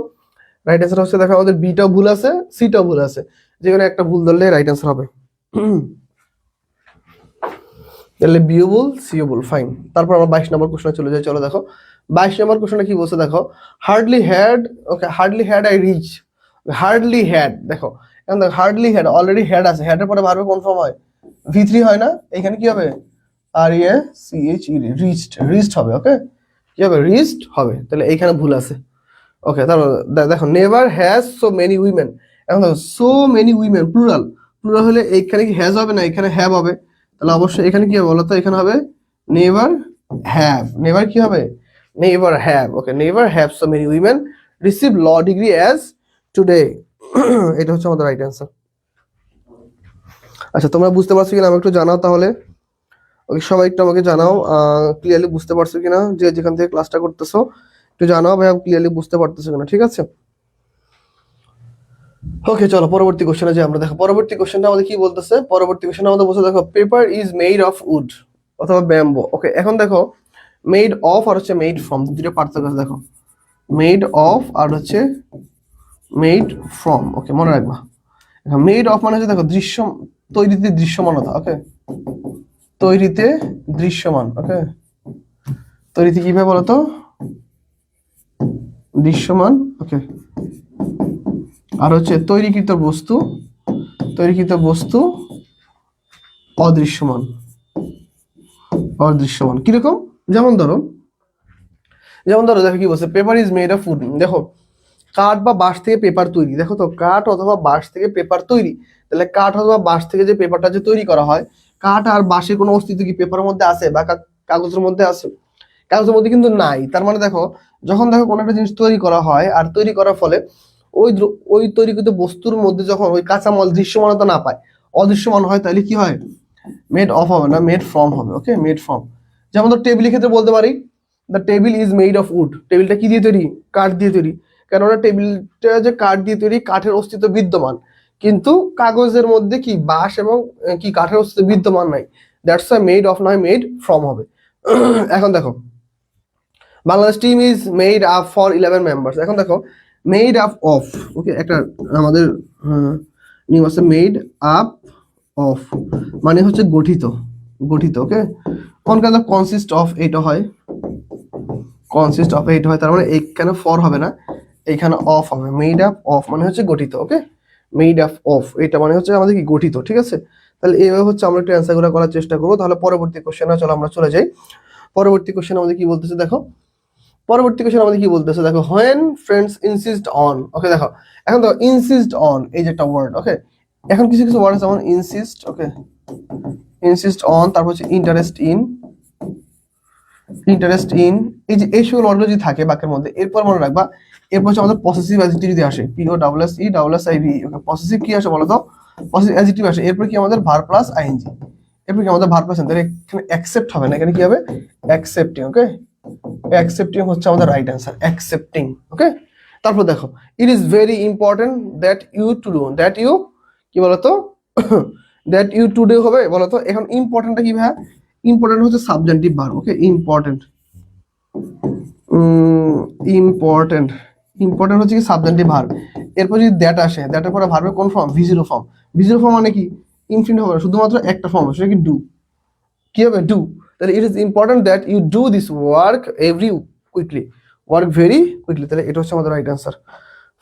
রাইট অ্যান্সার হচ্ছে দেখো আমাদের বিটাও ভুল আছে, সিটাও ভুল আছে, যেখানে একটা ভুল ধরলে রাইট অ্যান্সার হবে। তাহলে বিউবল সিউবল, ফাইন। তারপর আমরা 22 নম্বর কোশ্চেনে চলে যাই, চলো দেখো 22 নম্বর কোশ্চেনে কি বলছে দেখো, hardly had, okay hardly had I reach, hardly had, দেখো এখন দেখো হার্ডলি হ্যাড, অলরেডি হ্যাড আছে, হ্যাডের পরে ভার্বে কোন ফর্ম হয়, V3 হয় না, এখানে কি হবে REACHED, রিচড, রিচড হবে, ওকে কি হবে, রিচড হবে, তাহলে এইখানে ভুল আছে। ওকে তারপর দেখো never has so many women, এখন দেখো so many women plural, plural হলে এইখানে কি হ্যাজ হবে না, এখানে হ্যাভ হবে, তাহলে অবশ্যই এখানে কি হবে বলতো, এখানে হবে নেভার হ্যাভ, নেভার কি হবে, never have, okay never have so many women receive law degree as today. এটা হচ্ছে আমাদের রাইট অ্যান্সার। আচ্ছা তোমরা বুঝতে পারছো কিনা আমাকে একটু জানাও তাহলে, ওকে সবাই একটু আমাকে জানাও ক্লিয়ারলি বুঝতে পারছো কিনা, যে যেখান থেকে ক্লাসটা করতেছো একটু জানাও ভাই ক্লিয়ারলি বুঝতে পারতেছো কিনা, ঠিক আছে। ওকে চলো পরবর্তী কোশ্চেনে যে আমরা দেখো, পরবর্তী কোশ্চেনটা আমাদের কি বলতেছে, পরবর্তী কোশ্চেনটা আমাদের বলছে দেখো paper is made of wood অথবা ব্যাম্বো। ওকে এখন দেখো মেড অফ আর হচ্ছে মেড ফ্রম দুটো পার্থক্য আছে, দেখো মেড অফ আর হচ্ছে মেড ফ্রম, ওকে মনে রাখবা। মেড অফ মানে হচ্ছে দেখো দৃশ্য, তৈরিতে দৃশ্যমানতা, ওকে তৈরিতে দৃশ্যমান, ওকে তৈরিতে কিভাবে বলতো দৃশ্যমান, ওকে আর হচ্ছে তৈরিকৃত বস্তু, তৈরিকৃত বস্তু অদৃশ্যমান, অদৃশ্যমান কিরকম, যেমন ধরো দেখো কি বলছে paper is made of wood, দেখো কাঠ বা বাঁশ থেকে পেপার তৈরি, দেখো তো কাঠ অথবা বাঁশ থেকে পেপার তৈরি, তাহলে কাঠ অথবা বাঁশ থেকে যে পেপারটা যে তৈরি করা হয়, কাঠ আর বাঁশের কোনো অস্তিত্ব কি পেপারের মধ্যে আছে বা কাগজের মধ্যে আছে, কাগজের মধ্যে কিন্তু নাই। তার মানে দেখো যখন দেখো কোনো একটা জিনিস তৈরি করা হয় আর তৈরি করার ফলে ওই তৈরিকৃত বস্তুর মধ্যে যখন ওই কাঁচামাল দৃশ্যমানতা না পায়, অদৃশ্যমান হয়, তাহলে কি হয়, মেড অফ হবে না, মেড ফ্রম হবে, ওকে মেড ফ্রম। যেমন ধর টেবিলের ক্ষেত্রে বলতে পারি the table is made of wood, টেবিলটা কি দিয়ে তৈরি, কাঠ দিয়ে তৈরি, কেননা টেবিলটা যে কাঠ দিয়ে তৈরি, কাঠের অস্তিত্ব বিদ্যমান, কিন্তু কাগজের মধ্যে কি বাঁশ এবং কি কাঠের অস্তিত্ব বিদ্যমান নাই, দ্যাটস ওয়াই মেড অফ নয় মেড ফ্রম হবে। এখন দেখো Bangladesh team is made up for 11 members, এখন দেখো মেড আপ অফ, ওকে একটা আমাদের নিয়ম আছে মেড আপ অফ মানে হচ্ছে গঠিত, গঠিত, ওকে কোন কাজ কনসিস্ট অফ এটা হয়, কনসিস্ট অফ এইটা হয়, তার মানে এইখানে ফর হবে না, এইখানে অফ হবে, মেড আপ অফ মানে হচ্ছে গঠিত, ওকে মেড আপ অফ এটা মানে হচ্ছে আমাদের কি গঠিত, ঠিক আছে। তাহলে এইভাবে হচ্ছে আমরা একটু অ্যান্সার গুলো করার চেষ্টা করবো। তাহলে পরবর্তী কোশ্চেনে চলো আমরা চলে যাই, পরবর্তী কোশ্চেন আমাদের কি বলতেছে দেখো, পরবর্তী কোশ্চেন আমাদের কি বলতেছে দেখো হোয়েন ফ্রেন্ডস ইনসিস্ট অন, ওকে দেখো এখন দেখো ইনসিস্ট অন এই যে একটা ওয়ার্ড, ওকে এখন কিছু কিছু ওয়ার্ড আছে যেমন ইনসিস্ট, ওকে ইনসিস্ট অন, তারপর হচ্ছে ইন্টারেস্ট ইন, ইন্টারেস্ট ইন, এই যে এই সকল ওয়ার্ডগুলো যদি থাকে বাক্যের মধ্যে, এরপর মনে রাখবা এরপর হচ্ছে আমাদের পসেসিভ অ্যাডজেক্টিভ যদি আসে POSSESSIV, ওকে পসেসিভ কি আসে বলো তো, পসেসিভ অ্যাডজেক্টিভ আসে, এরপর কি আমাদের ভার্ব প্লাস আইএনজি, এরপর কি আমাদের ভার্ব প্লাস, তাহলে এখানে অ্যাকসেপ্ট হবে না, এখানে কি হবে অ্যাকসেপ্টিং, ওকে অ্যাকসেপ্টিং হচ্ছে আমাদের রাইট অ্যান্সার, অ্যাকসেপ্টিং, ওকে। তারপর দেখো it is very important that you to do, that you কি বলতো দ্যাট ইউ টু ডু হবে বলতো, এখন ইম্পর্টেন্টটা কি ভাই, ইম্পর্টেন্ট হচ্ছে সাবজেক্টিভ ভার্ব, ওকে ইম্পর্টেন্ট, ইম্পর্টেন্ট, ইম্পর্টেন্ট হচ্ছে কি সাবজেক্টিভ ভার্ব, এরপর যদি দ্যাট আসে, দ্যাটের পরে ভার্বের কোন form, V0 form, V0 form মানে কি ইনফিনিটিভ হবে, শুধুমাত্র একটা ফর্ম সেটা কি ডু, কি হবে ডু, তাহলে it is important that you do this work every quickly, work very quickly, তাহলে এটা হচ্ছে আমাদের রাইট অ্যান্সার,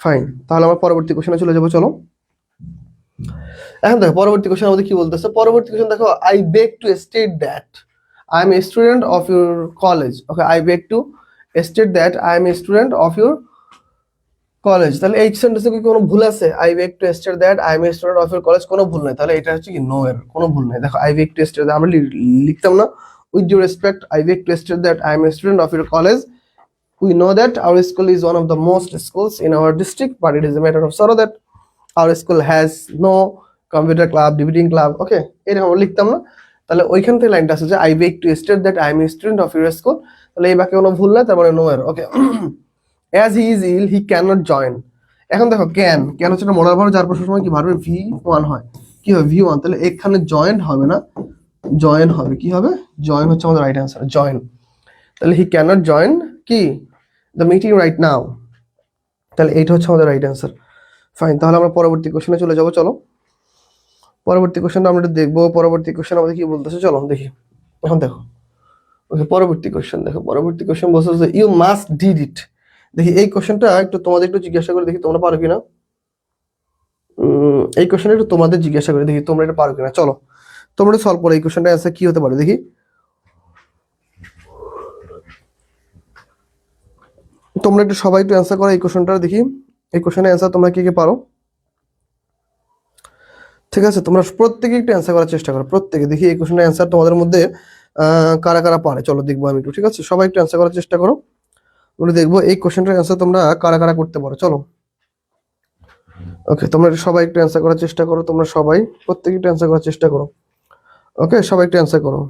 ফাইন। তাহলে আমরা পরবর্তী কোশ্চেনে চলে যাবো, চলো এখন দেখো পরবর্তী কোশ্চেন আমাদের কি বলতেছে, পরবর্তী কোশ্চেন দেখো I beg to state that I am a student of your college, okay I beg to state that I am a student of your college, তাহলে এই সেন্টেন্সে কি কোনো ভুল আছে, I beg to state that I am a student of your college, কোনো ভুল নাই, তাহলে এটা হচ্ছে কি নো এর, কোনো ভুল নাই। দেখো আই বেগ টু স্টেট, আমরা লিখতাম না with due respect I beg to state that I am a student of your college, we know that our school is one of the most schools in our district, but it is a matter of sorrow that our school has no computer club, debating club, okay এরকম লিখতাম না, তাহলে ওইখান থেকে লাইনটা আছে যে I beg to state that I am a student of your school, তাহলে এই বাক্যে কোনো ভুল নাই, তার মানে no error, okay as he is ill he can not join, এখন দেখো ক্যান হচ্ছে একটা মডাল ভার্ব যার পর সময় কি ভার্বের V1 হয়, কি হবে V1, তাহলে এখানে জয়েন্ট হবে না, জয়েন হবে, কি হবে জয়েন হচ্ছে আমাদের রাইট অ্যান্সার, জয়েন, তাহলে হি ক্যান নট জয়েন কি দ্য মিটিং রাইট নাও, তাহলে এইটা হচ্ছে আমাদের রাইট অ্যান্সার, ফাইন। তাহলে আমরা পরবর্তী কোশ্চেনে চলে যাবো, চলো পরবর্তী কোশ্চেনটা আমরা দেখবো, পরবর্তী কোশ্চেন আমাদের কি বলতেছে চলো দেখি। এখন দেখো, ওকে পরবর্তী কোশ্চেন দেখো, পরবর্তী কোশ্চেন বলছে যে ইউ মাস্ট ডিড ইট। দেখি এই কোশ্চেনটা একটু তোমাদের একটু জিজ্ঞাসা করে দেখি তোমরা পারো কিনা। এই কোশ্চেনটা একটু তোমাদের জিজ্ঞাসা করে দেখি তোমরা এটা পারো কিনা। চলো তোমরা সলভ করো এই কোশ্চেনটা অ্যান্সার কি হতে পারে দেখি। তোমরা একটু সবাই একটু অ্যান্সার করো এই কোশ্চেনটা দেখি, এই কোশ্চেনের অ্যান্সার তোমরা কি কি পারো। ঠিক আছে, তোমরা প্রত্যেকে একটু অ্যান্সার করার চেষ্টা করো, প্রত্যেকে দেখি এই কোশ্চেনের অ্যান্সার তোমাদের মধ্যে কারা কারা পারে। চলো দেখবো আমি একটু, ঠিক আছে সবাই একটু অ্যান্সার করার চেষ্টা করো, বলে দেখবো এই কোশ্চেনটার অ্যান্সার তোমরা কারা কারা করতে পারো। চলো ওকে, তোমরা সবাই একটু অ্যান্সার করার চেষ্টা করো, তোমরা সবাই প্রত্যেকে একটু অ্যান্সার করার চেষ্টা করো। ওকে সবাই একটু অ্যান্সার করো।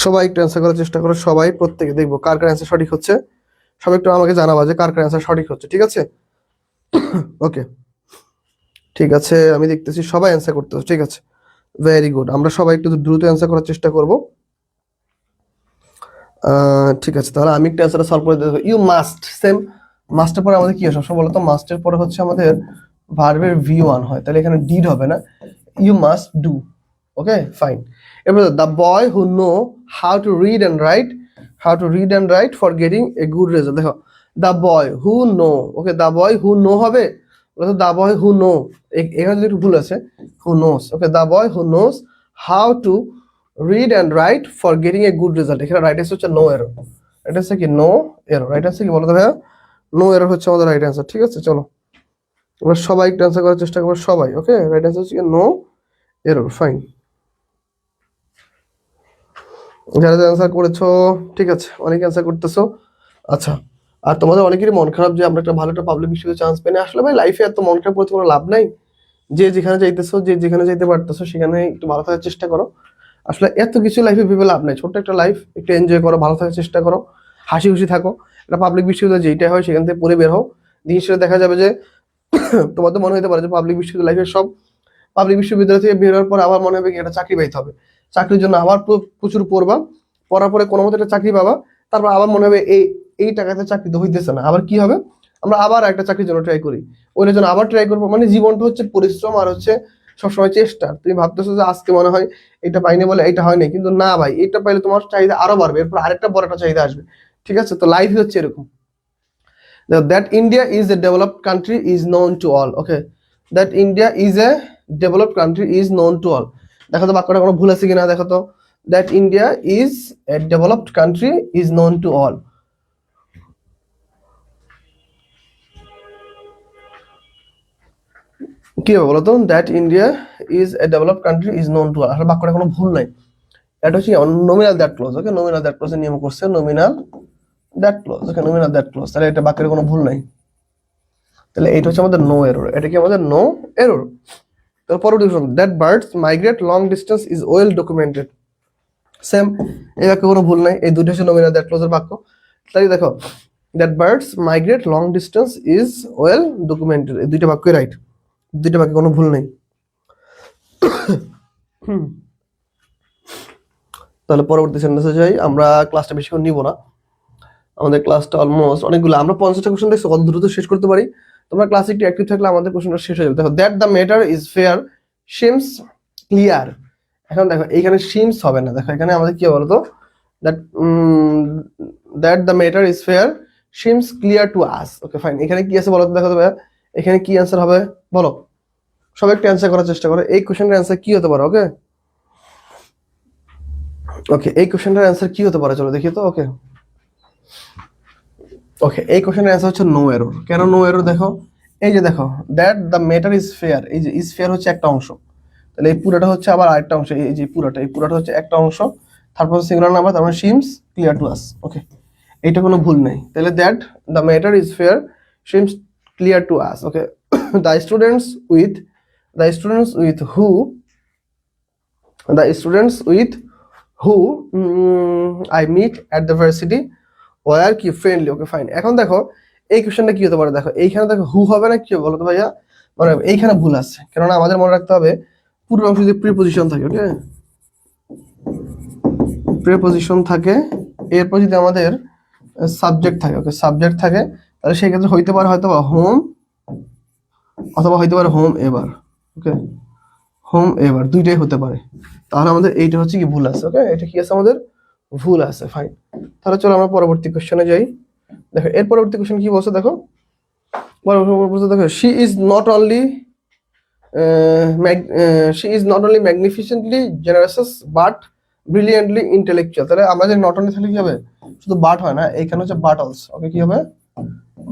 সবাই একটু অ্যান্সার করার চেষ্টা করো, সবাই প্রত্যেকে দেখবো কার কার অ্যান্সার সঠিক হচ্ছে। সবাই একটু আমাকে জানাবা যে কার কার অ্যান্সার সঠিক হচ্ছে, ঠিক আছে। ওকে ঠিক আছে, আমি দেখতেছি সবাই অ্যান্সার করতেছো, ঠিক আছে ভেরি গুড। আমরা সবাই একটু দ্রুত অ্যান্সার করার চেষ্টা করব। ঠিক আছে, তাহলে আমি একটা অ্যান্সারটা সলভ করে দেবো। ইউ মাস্ট, সেম মাস্টের পরে আমাদের কি হয় সবসময় বলতো, মাস্টের পরে হচ্ছে আমাদের ভার্বের V1 হয়, তাহলে এখানে ডিড হবে না, you must do. Okay fine. এবার the boy who know how to read and write, how to read and write for getting a good result. দেখো the boy who know, okay the boy who know হবে, the boy who know, এখানে যদি একটু ভুল আছে, who knows. Okay the boy who knows how to read and write for getting a good result. এখানে right answer হচ্ছে no error, right answer কি no error, right answer কি বলো তো ভাইয়া, নো এরর হচ্ছে আমাদের রাইট অ্যান্সার। ঠিক আছে চলো আমরা সবাই একটু অ্যান্সার করার চেষ্টা করবো সবাই। ওকে রাইট অ্যান্সার হচ্ছে নো এরর, ফাইন। যারা অ্যান্সার করেছো ঠিক আছে, অনেকে অ্যান্সার করতেছো। আচ্ছা, আর তোমাদের অনেকেরই মন খারাপ যে আমরা একটা ভালো একটা পাবলিক বিশ্ববিদ্যালয়ে চান্স পাই না। আসলে ভাই লাইফে এত মন খারাপ করতে কোনো লাভ নাই, যে যেখানে যাইতেছো, যে যেখানে যাইতে পারতেছো সেখানে একটু ভালো থাকার চেষ্টা করো। আসলে এত কিছু লাইফে ভেবে লাভ নাই, ছোট্ট একটা লাইফ একটু এনজয় করো, ভালো থাকার চেষ্টা করো, হাসি খুশি থাকো। একটা পাবলিক বিশ্ববিদ্যালয় যেইটা হয় সেখান থেকে পড়ে বের হও, দিন শেষে দেখা যাবে যে তোমাদের মনে হতে পারে যে পাবলিক বিশ্ববিদ্যালয় লাইফের সব, পাবলিক বিশ্ববিদ্যালয় থেকে বের হওয়ার পর আবার মনে হবে কি একটা চাকরি পাইতে হবে, চাকরির জন্য আবার প্রচুর পড়বা, পড়ার পরে কোনো মতো একটা চাকরি পাবা, তারপর আবার মনে হবে এই এই টাকাতে চাকরি তো হইতেছে না, আবার কি হবে আমরা আবার একটা চাকরির জন্য ট্রাই করি, ওইটার জন্য আবার ট্রাই করবো। মানে জীবনটা হচ্ছে পরিশ্রম আর হচ্ছে সবসময় চেষ্টা। তুমি ভাবতেছো যে আজকে মনে হয় এটা পাইনি বলে এটা হয় না, কিন্তু না ভাই, এটা পাইলে তোমার চাহিদা আরো বাড়বে, এরপর আরেকটা বড় একটা চাহিদা আসবে। ঠিক আছে, তো লাইফ হচ্ছে এরকম। That India is a developed country is known to all. Okay, that India is a developed country is known to all. দেখো তো বাক্যটা কোনো ভুল আছে কিনা দেখো তো। That India is a developed country is known to all. কি হবে বলো তো, that India is a developed country is known to all. আসলে বাক্যটা কোনো ভুল নাই, এটা হচ্ছে nominal that clause. Okay nominal that ক্লোজের নিয়ম করছে nominal that clause. Okay nominal that clause, তাহলে এটা বাক্যের কোনো ভুল নাই, তাহলে এটা হচ্ছে আমাদের নো এরর, এটা কি আমাদের নো এরর। তারপর পরবর্তী that birds migrate long distance is well documented, same এই বাক্যে কোনো ভুল নাই, এই দুটো হচ্ছে নমিনাল দ্যাট ক্লোজের বাক্য। তাই দেখো that birds migrate long distance is well documented, এই দুইটা বাক্যই রাইট, দুইটা বাক্যে কোনো ভুল নেই। তাহলে পরবর্তী সেন্টেন্সে যাই, আমরা ক্লাসটা বেশিক্ষণ নিব না, আমাদের ক্লাসটা অলমোস্ট অনেকগুলো, আমরা 50টা কোশ্চেন দেখছি, কত দ্রুত শেষ করতে পারি। তোমরা ক্লাসে একটু অ্যাক্টিভ থাকলে আমাদের কোশ্চেনটা শেষ হয়ে যাবে। দেখো that the matter is fair seems clear. এখন দেখো এইখানে সিমস হবে না, দেখো এখানে আমাদের কি বলতো, that that the matter is fair seems clear to us. Okay fine, এখানে কি আছে বলো তো, দেখো তো ভাইয়া এখানে কি অ্যান্সার হবে বলো, সবাই একটু অ্যান্সার করার চেষ্টা করো। এই কোশ্চেনটার অ্যান্সার কি হতে পারে? ওকে ওকে এই কোশ্চেনটার অ্যান্সার কি হতে পারে চলো দেখি তো। ওকে ওকে এই কোশ্চেনের অ্যান্সার হচ্ছে নো এরর। কেন নো এরর? দেখো এই যে দেখো that the matter is fair, এই যে ইজ ফেয়ার হচ্ছে একটা অংশ, তাহলে এই পুরোটা হচ্ছে আবার আরেকটা অংশ, এই যে পুরোটা, এই পুরোটা হচ্ছে একটা অংশ, তারপর সিঙ্গুলার নাম্বার, তারপর সিমস ক্লিয়ার টু আস। ওকে এইটা কোনো ভুল নেই, তাহলে that the matter is fair seems clear to us. Okay the students with who the students with who I meet at the varsity were কি ফ্রেন্ডলি। ওকে fine, এখন দেখো এই কোশ্চেনটা কি হতে পারে, দেখো এইখানে দেখো হু হবে না, কি হবে বলো তো ভাইয়া, মানে এইখানে ভুল আছে, কেননা আমাদের মনে রাখতে হবে পুরো অংশ যদি প্রিপোজিশন থাকে, ওকে প্রিপোজিশন থাকে, এরপর যদি আমাদের সাবজেক্ট থাকে, ওকে সাবজেক্ট থাকে, তাহলে সেই ক্ষেত্রে হইতে পারে হয়তো হোম অথবা হইতে পারে হোম এভার। ওকে, হোম এভার দুইটাই হতে পারে। তাহলে আমাদের এইটা হচ্ছে কি ভুল আছে। ওকে, এটা কি আছে আমাদের ভুল আছে। ফাইন, তাহলে চলো আমরা পরবর্তী কোশ্চেনে যাই। দেখো এর পরবর্তী কোশ্চেন কি বলছে দেখো, দেখো she is not only she is not only magnificently generous but brilliantly intellectual। তাহলে আমরা যে নট অনলি তাহলে কি হবে, শুধু বাট হয় না, এখানে হচ্ছে বাট অলসো। ওকে, কি হবে,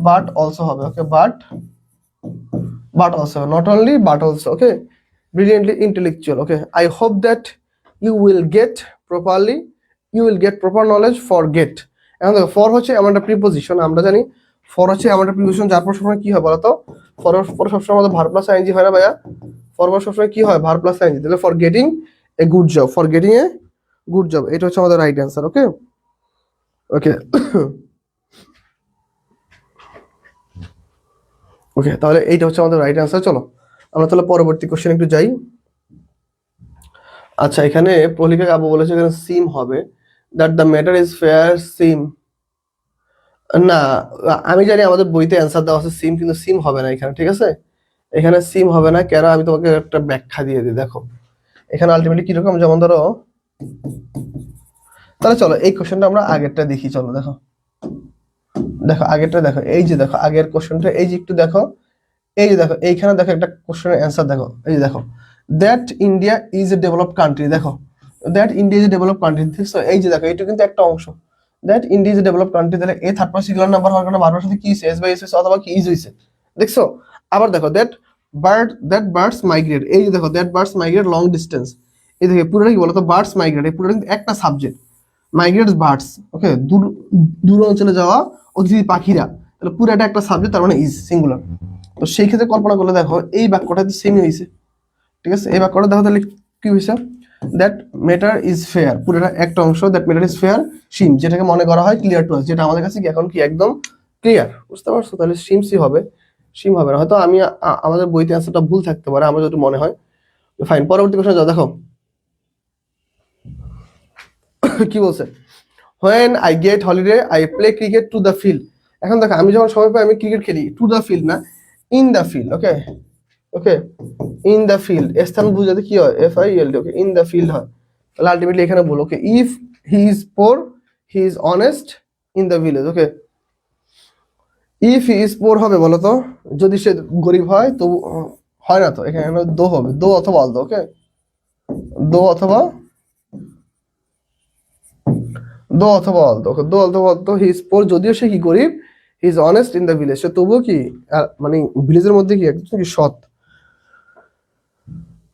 বাট অলসো হবে। Okay, but also, not only but also. Okay, brilliantly intellectual। Okay, I hope that you will get proper knowledge for get। এখন দেখো ফর হচ্ছে এমন একটা প্রিপোজিশন, আমরা জানি ফর হচ্ছে এমন একটা প্রিপোজিশন যার পর সবসময় কি হয় বলতো, ফর পর সবসময় আমাদের ভার্ব প্লাস আইএনজি হয় না ভাইয়া, ফর সবসময় কি হয়, ভার্ব প্লাস আইএনজি। তাহলে for getting a good job, এটা হচ্ছে আমাদের রাইট অ্যান্সার। ওকে, ওকে, ওকে, তাহলে এইটা হচ্ছে আমাদের রাইট অ্যান্সার। চলো আমরা তাহলে পরবর্তী কোশ্চেন একটু যাই। আচ্ছা, এখানে প্রলিকা কাব্য বলেছে এখানে সিম হবে, that the matter is fair seem. না, আমি জানি আমাদের বইতে অ্যান্সার দেওয়া আছে সিম, কিন্তু সিম হবে না এখানে। ঠিক আছে, এখানে সিম হবে না কেন, আমি তোমাকে একটা ব্যাখ্যা দিয়ে দিই। দেখো এখানে আলটিমেটলি কিরকম, যেমন ধরো, তাহলে চলো এই কোশ্চেনটা আমরা আগেরটা দেখি। চলো দেখো, আগেরটা দেখো, এই যে দেখো আগের কোশ্চেনটা, এই যে একটু দেখো, এই যে দেখো এইখানে দেখো একটা কোশ্চেনের অ্যান্সার দেখো, এই যে দেখো that India is a developed country. দেখো that India is a developed country, দেখছো, এই যে দেখো এটা কিন্তু একটা অংশ, that India is a developed country. তাহলে a third person singular number হওয়ার কারণে বারবার সাথে কি এস বাই এস অথবা কি ইজ হইছে, দেখছো। আবার দেখো দ্যাট বার্ডস মাইগ্রেট, এই যে দেখো that birds migrate long distance. এই দেখো পুরোটা কি বলতো, বার্ডস মাইগ্রেট, এই পুরোটা কিন্তু একটা সাবজেক্ট, মাইগ্রেটস বার্ডস। ওকে, দূর অঞ্চলে যাওয়া অতিথি পাখিরা, তাহলে পুরোটা একটা সাবজেক্ট, তার মানে ইজ সিঙ্গুলার। তো সেই ক্ষেত্রে কল্পনা করলে দেখো এই বাক্যটা তো সেমই হয়েছে। ঠিক আছে, এই বাক্যটা দেখো তাহলে কি হয়েছে, দ্যাট ম্যাটার ইজ ফেয়ার, পুরোটা একটা অংশ, দ্যাট ম্যাটার ইজ ফেয়ার সিম, যেটাকে মনে করা হয় ক্লিয়ার টু আস, যেটা আমাদের কাছে কি এখন কি একদম ক্লিয়ার, বুঝতে পারছো। তাহলে সিম হবে, সিম হবে না। হয়তো আমি আমাদের বইতে অ্যান্সারটা ভুল থাকতে পারে, আমার যদি মনে হয়। ফাইন, পরবর্তী কোশ্চেন যাও। দেখো কি বলছে, when I get holiday I play cricket to the field। এখন দেখো আমি যখন সময় পাই আমি ক্রিকেট খেলি, টু দ্য ফিল্ড না, in the field. Okay, okay, in the field, স্থান বুঝাতে কি হয়, FILD। Okay, in the field হয়, তাহলে আলটিমেটলি এখানে বলো। Okay, if he is poor he is honest in the village. Okay, if he is poor হবে বলো তো, যদি সে গরিব হয় তো হয় না, তো এখানে দো হবে, দো অথবা অলদো। ওকে, দো অথবা অলদো। ওকে, দো অথবা অলদো, হি ইজ পোর, যদিও সে কি গরিব, he is honest in the village, সে তবুও কি মানে ভিলেজের মধ্যে কি একদম কি সৎ।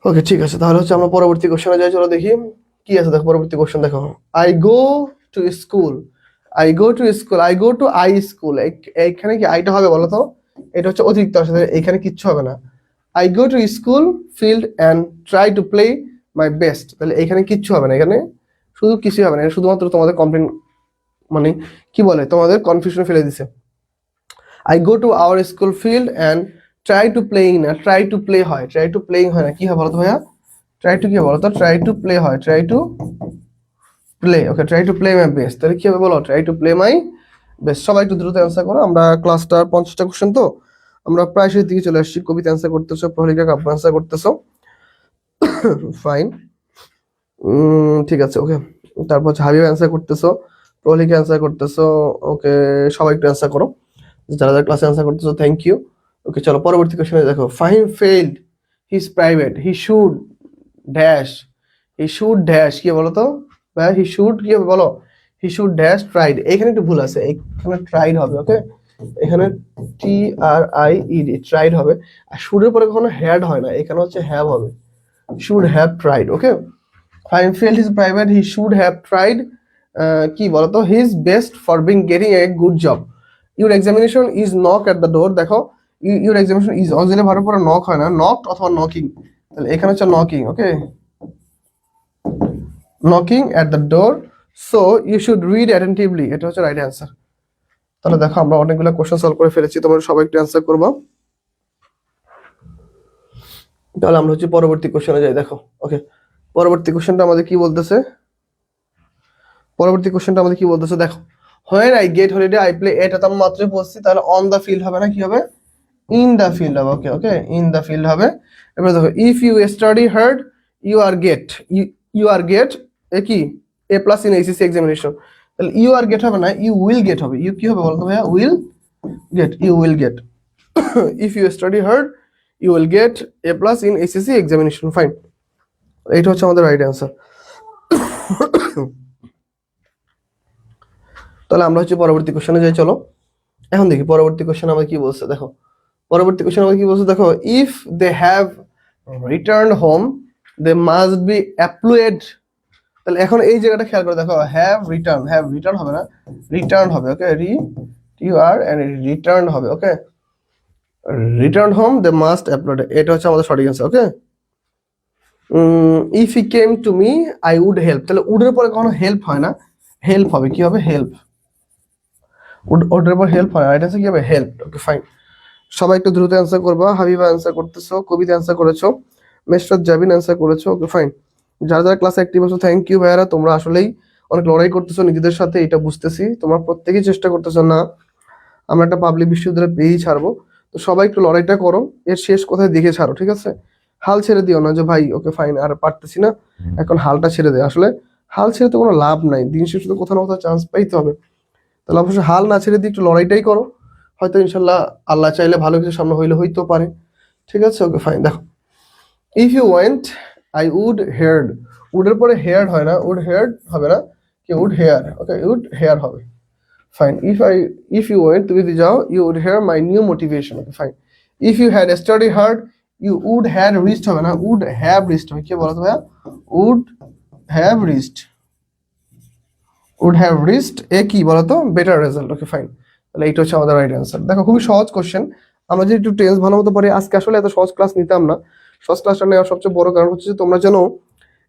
ওকে, ঠিক আছে, তাহলে হচ্ছে আমরা পরবর্তী কোশ্চেনে যাই। চলো দেখি কি আছে। দেখো পরবর্তী কোশ্চেন দেখো, I go to school, I go to school, I go to I school, এইখানে কি আইটা হবে বলো তো, এটা হচ্ছে অতিরিক্ত আসলে, এখানে কিচ্ছু হবে না। I go to school field and try to play my best, তাহলে এখানে কিচ্ছু হবে না, এখানে শুধু কিছুই হবে না, শুধুমাত্র তোমাদের কমপ্লেন মানে কি বলে তোমাদের কনফিউশন ফেলে দিছে। I go to our school field and try to playing, না ট্রাই টু প্লে হয়, ট্রাই টু প্লেইং হয় না, কি হয় বলতো ভাইয়া, ট্রাই টু কি বলো তো, ট্রাই টু প্লে হয়, try to play. Okay, try to play my best, তাহলে কি হবে বলো, try to play my best. সবাই একটু দ্রুত অ্যান্সার করো, আমরা ক্লাসটা 50টা কোশ্চেন, তো আমরা প্রায় শেষের দিকে চলে আসছি। কবিতা অ্যান্সার করতেছো, প্রহলিকা কাব্য অ্যান্সার করতেছো, ফাইন, ঠিক আছে। ওকে, তারপর হচ্ছে হাবিব অ্যান্সার করতেছো, প্রহলিকা অ্যান্সার করতেছো। ওকে, সবাই একটু অ্যান্সার করো, যারা যারা ক্লাসে অ্যান্সার করতেছো, থ্যাংক ইউ। ওকে, চলো পরবর্তী কোশ্চেনে দেখো, Fahim failed his private, he should dash, he should dash, কি বলো তো ভাই, হি শুড কি হবে বলো, হি শুড ড্যাশ ট্রাইড, এখানে একটু ভুল আছে, এখানে ট্রাইড হবে। ওকে, এখানে TRIED ট্রাইড হবে, আর শুডের পরে কখনো হ্যাড হয় না, এখানে হচ্ছে হ্যাভ হবে, should have tried. Okay, fine failed his private, he should have tried কি বলতো, his best for being getting a good job, your examination is knock at the door. দেখো ইউর এক্সামিনেশন ইজ অক্সিলারি ভার্বের পরে knock হয় না, knocked অথবা knocking, তাহলে এখানে হচ্ছে knocking. Okay, knocking at the door, so you should read attentively, এটা হচ্ছে রাইট অ্যান্সার। তাহলে দেখো আমরা অনেকগুলো কোশ্চেন সলভ করে ফেলেছি, তোমরা সবাই একটু অ্যান্সার করবো। তাহলে আমরা হচ্ছে পরবর্তী কোশ্চেনে যাই। দেখো ওকে, পরবর্তী কোশ্চেনটা আমাদের কি বলতেছে, দেখো when I get holiday I play, এটা তো আমি মাত্রই পড়ছি, তাহলে অন দ্য ফিল্ড হবে না, কি হবে, ইন দ্য ফিল্ড হবে। Okay okay, in the field হবে। এবার দেখো if you study hard you are get, you are get a কি a plus in HSC examination, তাহলে ইউ আর গেট হবে না, ইউ উইল গেট হবে। ইউ কি হবে বলতো ভাইয়া, will get, you will get. If you study hard you will get a plus in HSC examination. Fine, এইটা হচ্ছে আমাদের রাইট অ্যান্সার। তাহলে আমরা হচ্ছে পরবর্তী কোশ্চেনে যাই, চলো এখন দেখি পরবর্তী কোশ্চেন আমাদের কি বলছে। দেখো পরবর্তী কোশ্চেন আমাদের কি বলছে, দেখো if they have return home they must be applauded. তাহলে এখন এই জায়গাটা খেয়াল করে দেখো, হ্যাভ রিটার্ন হবে না, রিটার্ন হবে। Okay, you are and return হবে। Okay, return home they must applied, এটা হচ্ছে আমাদের সঠিক answer. Okay, if he came to me I would help, তাহলে উডের পরে কখনো হেল্প হয় না, হেল্প হবে, কি হবে, হেল্প। উডের পর হেল্প হয়, রাইট অ্যান্সার কি হবে, হেল্প। ওকে ফাইন, সবাই একটু দ্রুত অ্যান্সার করবা। হাবিবা অ্যান্সার করতেছো, কবিতা অ্যান্সার করেছো, মেশরাত জাবিন অ্যান্সার করেছো। ওকে ফাইন, যারা যারা ক্লাসে অ্যাক্টিভ আছো থ্যাংক ইউ ভাইয়ারা, তোমরা আসলেই অনেক লড়াই করতেছো নিজেদের সাথে, এটা বুঝতেছি। তোমরা প্রত্যেকেই চেষ্টা করতেছো না আমরা একটা পাবলিক বিশ্ববিদ্যালয় পেয়েই ছাড়বো, তো সবাই একটু লড়াইটা করো, এর শেষ কোথায় দেখে ছাড়ো, ঠিক আছে। হাল ছেড়ে দিও না যে ভাই ওকে ফাইন আর পারতেছি না, এখন হালটা ছেড়ে দেয়। আসলে হাল ছেড়ে তো কোনো লাভ নাই, দিন শেষে তো কোথাও না কোথাও চান্স পাইতে হবে। তাহলে অবশ্যই হাল না ছেড়ে দিয়ে একটু লড়াইটাই করো, হয়তো ইনশাল্লাহ আল্লাহ চাইলে ভালো কিছু সামনে হইলে হইতেও পারে, ঠিক আছে। ওকে ফাইন, দেখো if you went I would heard, উডের পরে হেয়ার্ড হয় না, উড হেয়ার্ড হবে না, কি would hear. Okay, would hear হবে। ফাইন, ইফ ইউ ওয়েন্ট, তুমি যদি যাও you would hear my new motivation. Okay fine, if you had study hard you would had reached হবে না, উড হ্যাভ রিচড হবে। কি বলো তো ভাইয়া, would have reached, would have reached এ কি বলতো, বেটার রেজাল্ট। ওকে ফাইন, তাহলে এইটা হচ্ছে আমাদের রাইট অ্যান্সার। দেখো খুবই সহজ কোশ্চেন, আমরা যদি একটু টেন্স ভালো মতো পারি, আজকে আসলে এত সহজ ক্লাস নিতাম না। সহজ ক্লাসটা নেওয়ার সবচেয়ে বড় কারণ হচ্ছে যে তোমরা যেন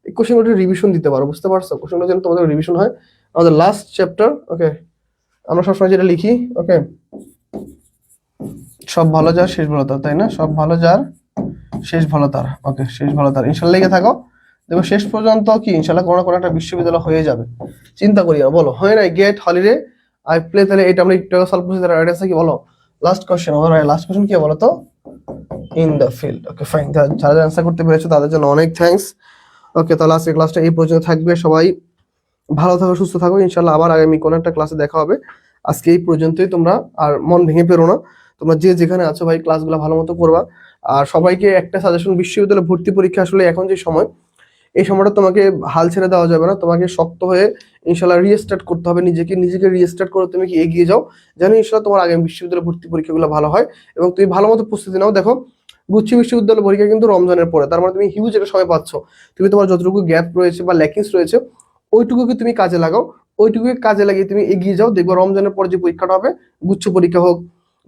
এই কোশ্চেনগুলো রিভিশন দিতে পারো, বুঝতে পারছো, কোশ্চেনগুলো যেন তোমাদের রিভিশন হয়। আমাদের লাস্ট চ্যাপ্টার, ওকে, আমরা সবসময় যেটা লিখি, ওকে, সব ভালো যার শেষ ভালো তার, তাই না, সব ভালো যার শেষ ভালো তার। ওকে, শেষ ভালো তার, ইনশাল্লাহ লেগে থাকো, দেখো শেষ পর্যন্ত কি ইনশাল্লাহ কোনো না কোনো একটা বিশ্ববিদ্যালয় হয়ে যাবে, চিন্তা করি না। বলো হয় না গেট হলিডে আই প্লে, তাহলে এটা আমরা একটু সলভ করছি, তাহলে রাইট অ্যান্সার কি বলো, লাস্ট কোশ্চেন। আমার লাস্ট কোশ্চেন কি বলো তো, in the field. Okay fine, যারা অ্যান্সার করতে পেরেছো তাদের জন্য অনেক থ্যাঙ্কস। ওকে, তাহলে আজকে ক্লাসটা এই পর্যন্ত থাকবে, সবাই ভালো থাকো, সুস্থ থাকো, ইনশাল্লাহ আবার আগামী কোনো একটা ক্লাসে দেখা হবে। আজকে এই পর্যন্তই, তোমরা আর মন ভেঙে পেরো না, তোমরা যে যেখানে আছো ভাই ক্লাসগুলো ভালো মতো করবা। আর সবাইকে একটা সাজেশন, বিশ্ববিদ্যালয় ভর্তি পরীক্ষা আসলে এখন যে সময়, এই সময়টা তোমাকে হাল ছেড়ে দেওয়া যাবে না, তোমাকে শক্ত হয়ে ইনশাল্লাহ রিস্টার্ট করতে হবে, নিজেকে রিস্টার্ট করে তুমি কি এগিয়ে যাও, যেন ইনশাল্লাহ তোমার আগামী বিশ্ববিদ্যালয় ভর্তি পরীক্ষাগুলো ভালো হয় এবং তুমি ভালো মতো প্রস্তুতি নাও। দেখো গুচ্ছ বিশ্ববিদ্যালয় পরীক্ষা কিন্তু রমজানের পরে, তার মানে তুমি হিউজ একটা সময় পাচ্ছ, তুমি তোমার যতটুকু গ্যাপ রয়েছে বা ল্যাকিংস রয়েছে ওইটুকুকে তুমি কাজে লাগাও, ওইটুকুকে কাজে লাগিয়ে তুমি এগিয়ে যাও, দেখবো রমজানের পর যে পরীক্ষাটা হবে, গুচ্ছ পরীক্ষা হোক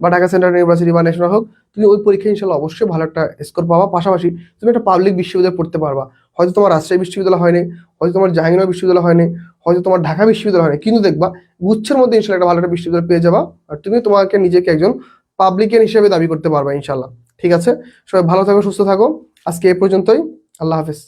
বা ঢাকা সেন্ট্রাল ইউনিভার্সিটি বা ন্যাশনাল হোক, তুমি ওই পরীক্ষায় ইনশাল্লাহ অবশ্যই ভালো একটা স্কোর পাবা, পাশাপাশি তুমি একটা পাবলিক বিশ্ববিদ্যালয় পড়তে পারবা। হয়তো তোমার রাজশাহী বিশ্ববিদ্যালয় হয়নি, হয়তো তোমার জাহাঙ্গীরনগর বিশ্ববিদ্যালয় হয়নি, হয়তো তোমার ঢাকা বিশ্ববিদ্যালয় হয়নি, কিন্তু দেখবা গুচ্ছের মধ্যে ইনশাল্লাহ একটা ভালো একটা বিশ্ববিদ্যালয় পেয়ে যাবা, আর তুমি তোমাকে নিজেকে একজন পাবলিকের হিসেবে দাবি করতে পারবা ইনশাল্লাহ। ঠিক আছে, সবাই ভালো থাকো, সুস্থ থাকো, আজকে এই পর্যন্তই, আল্লাহ হাফেজ।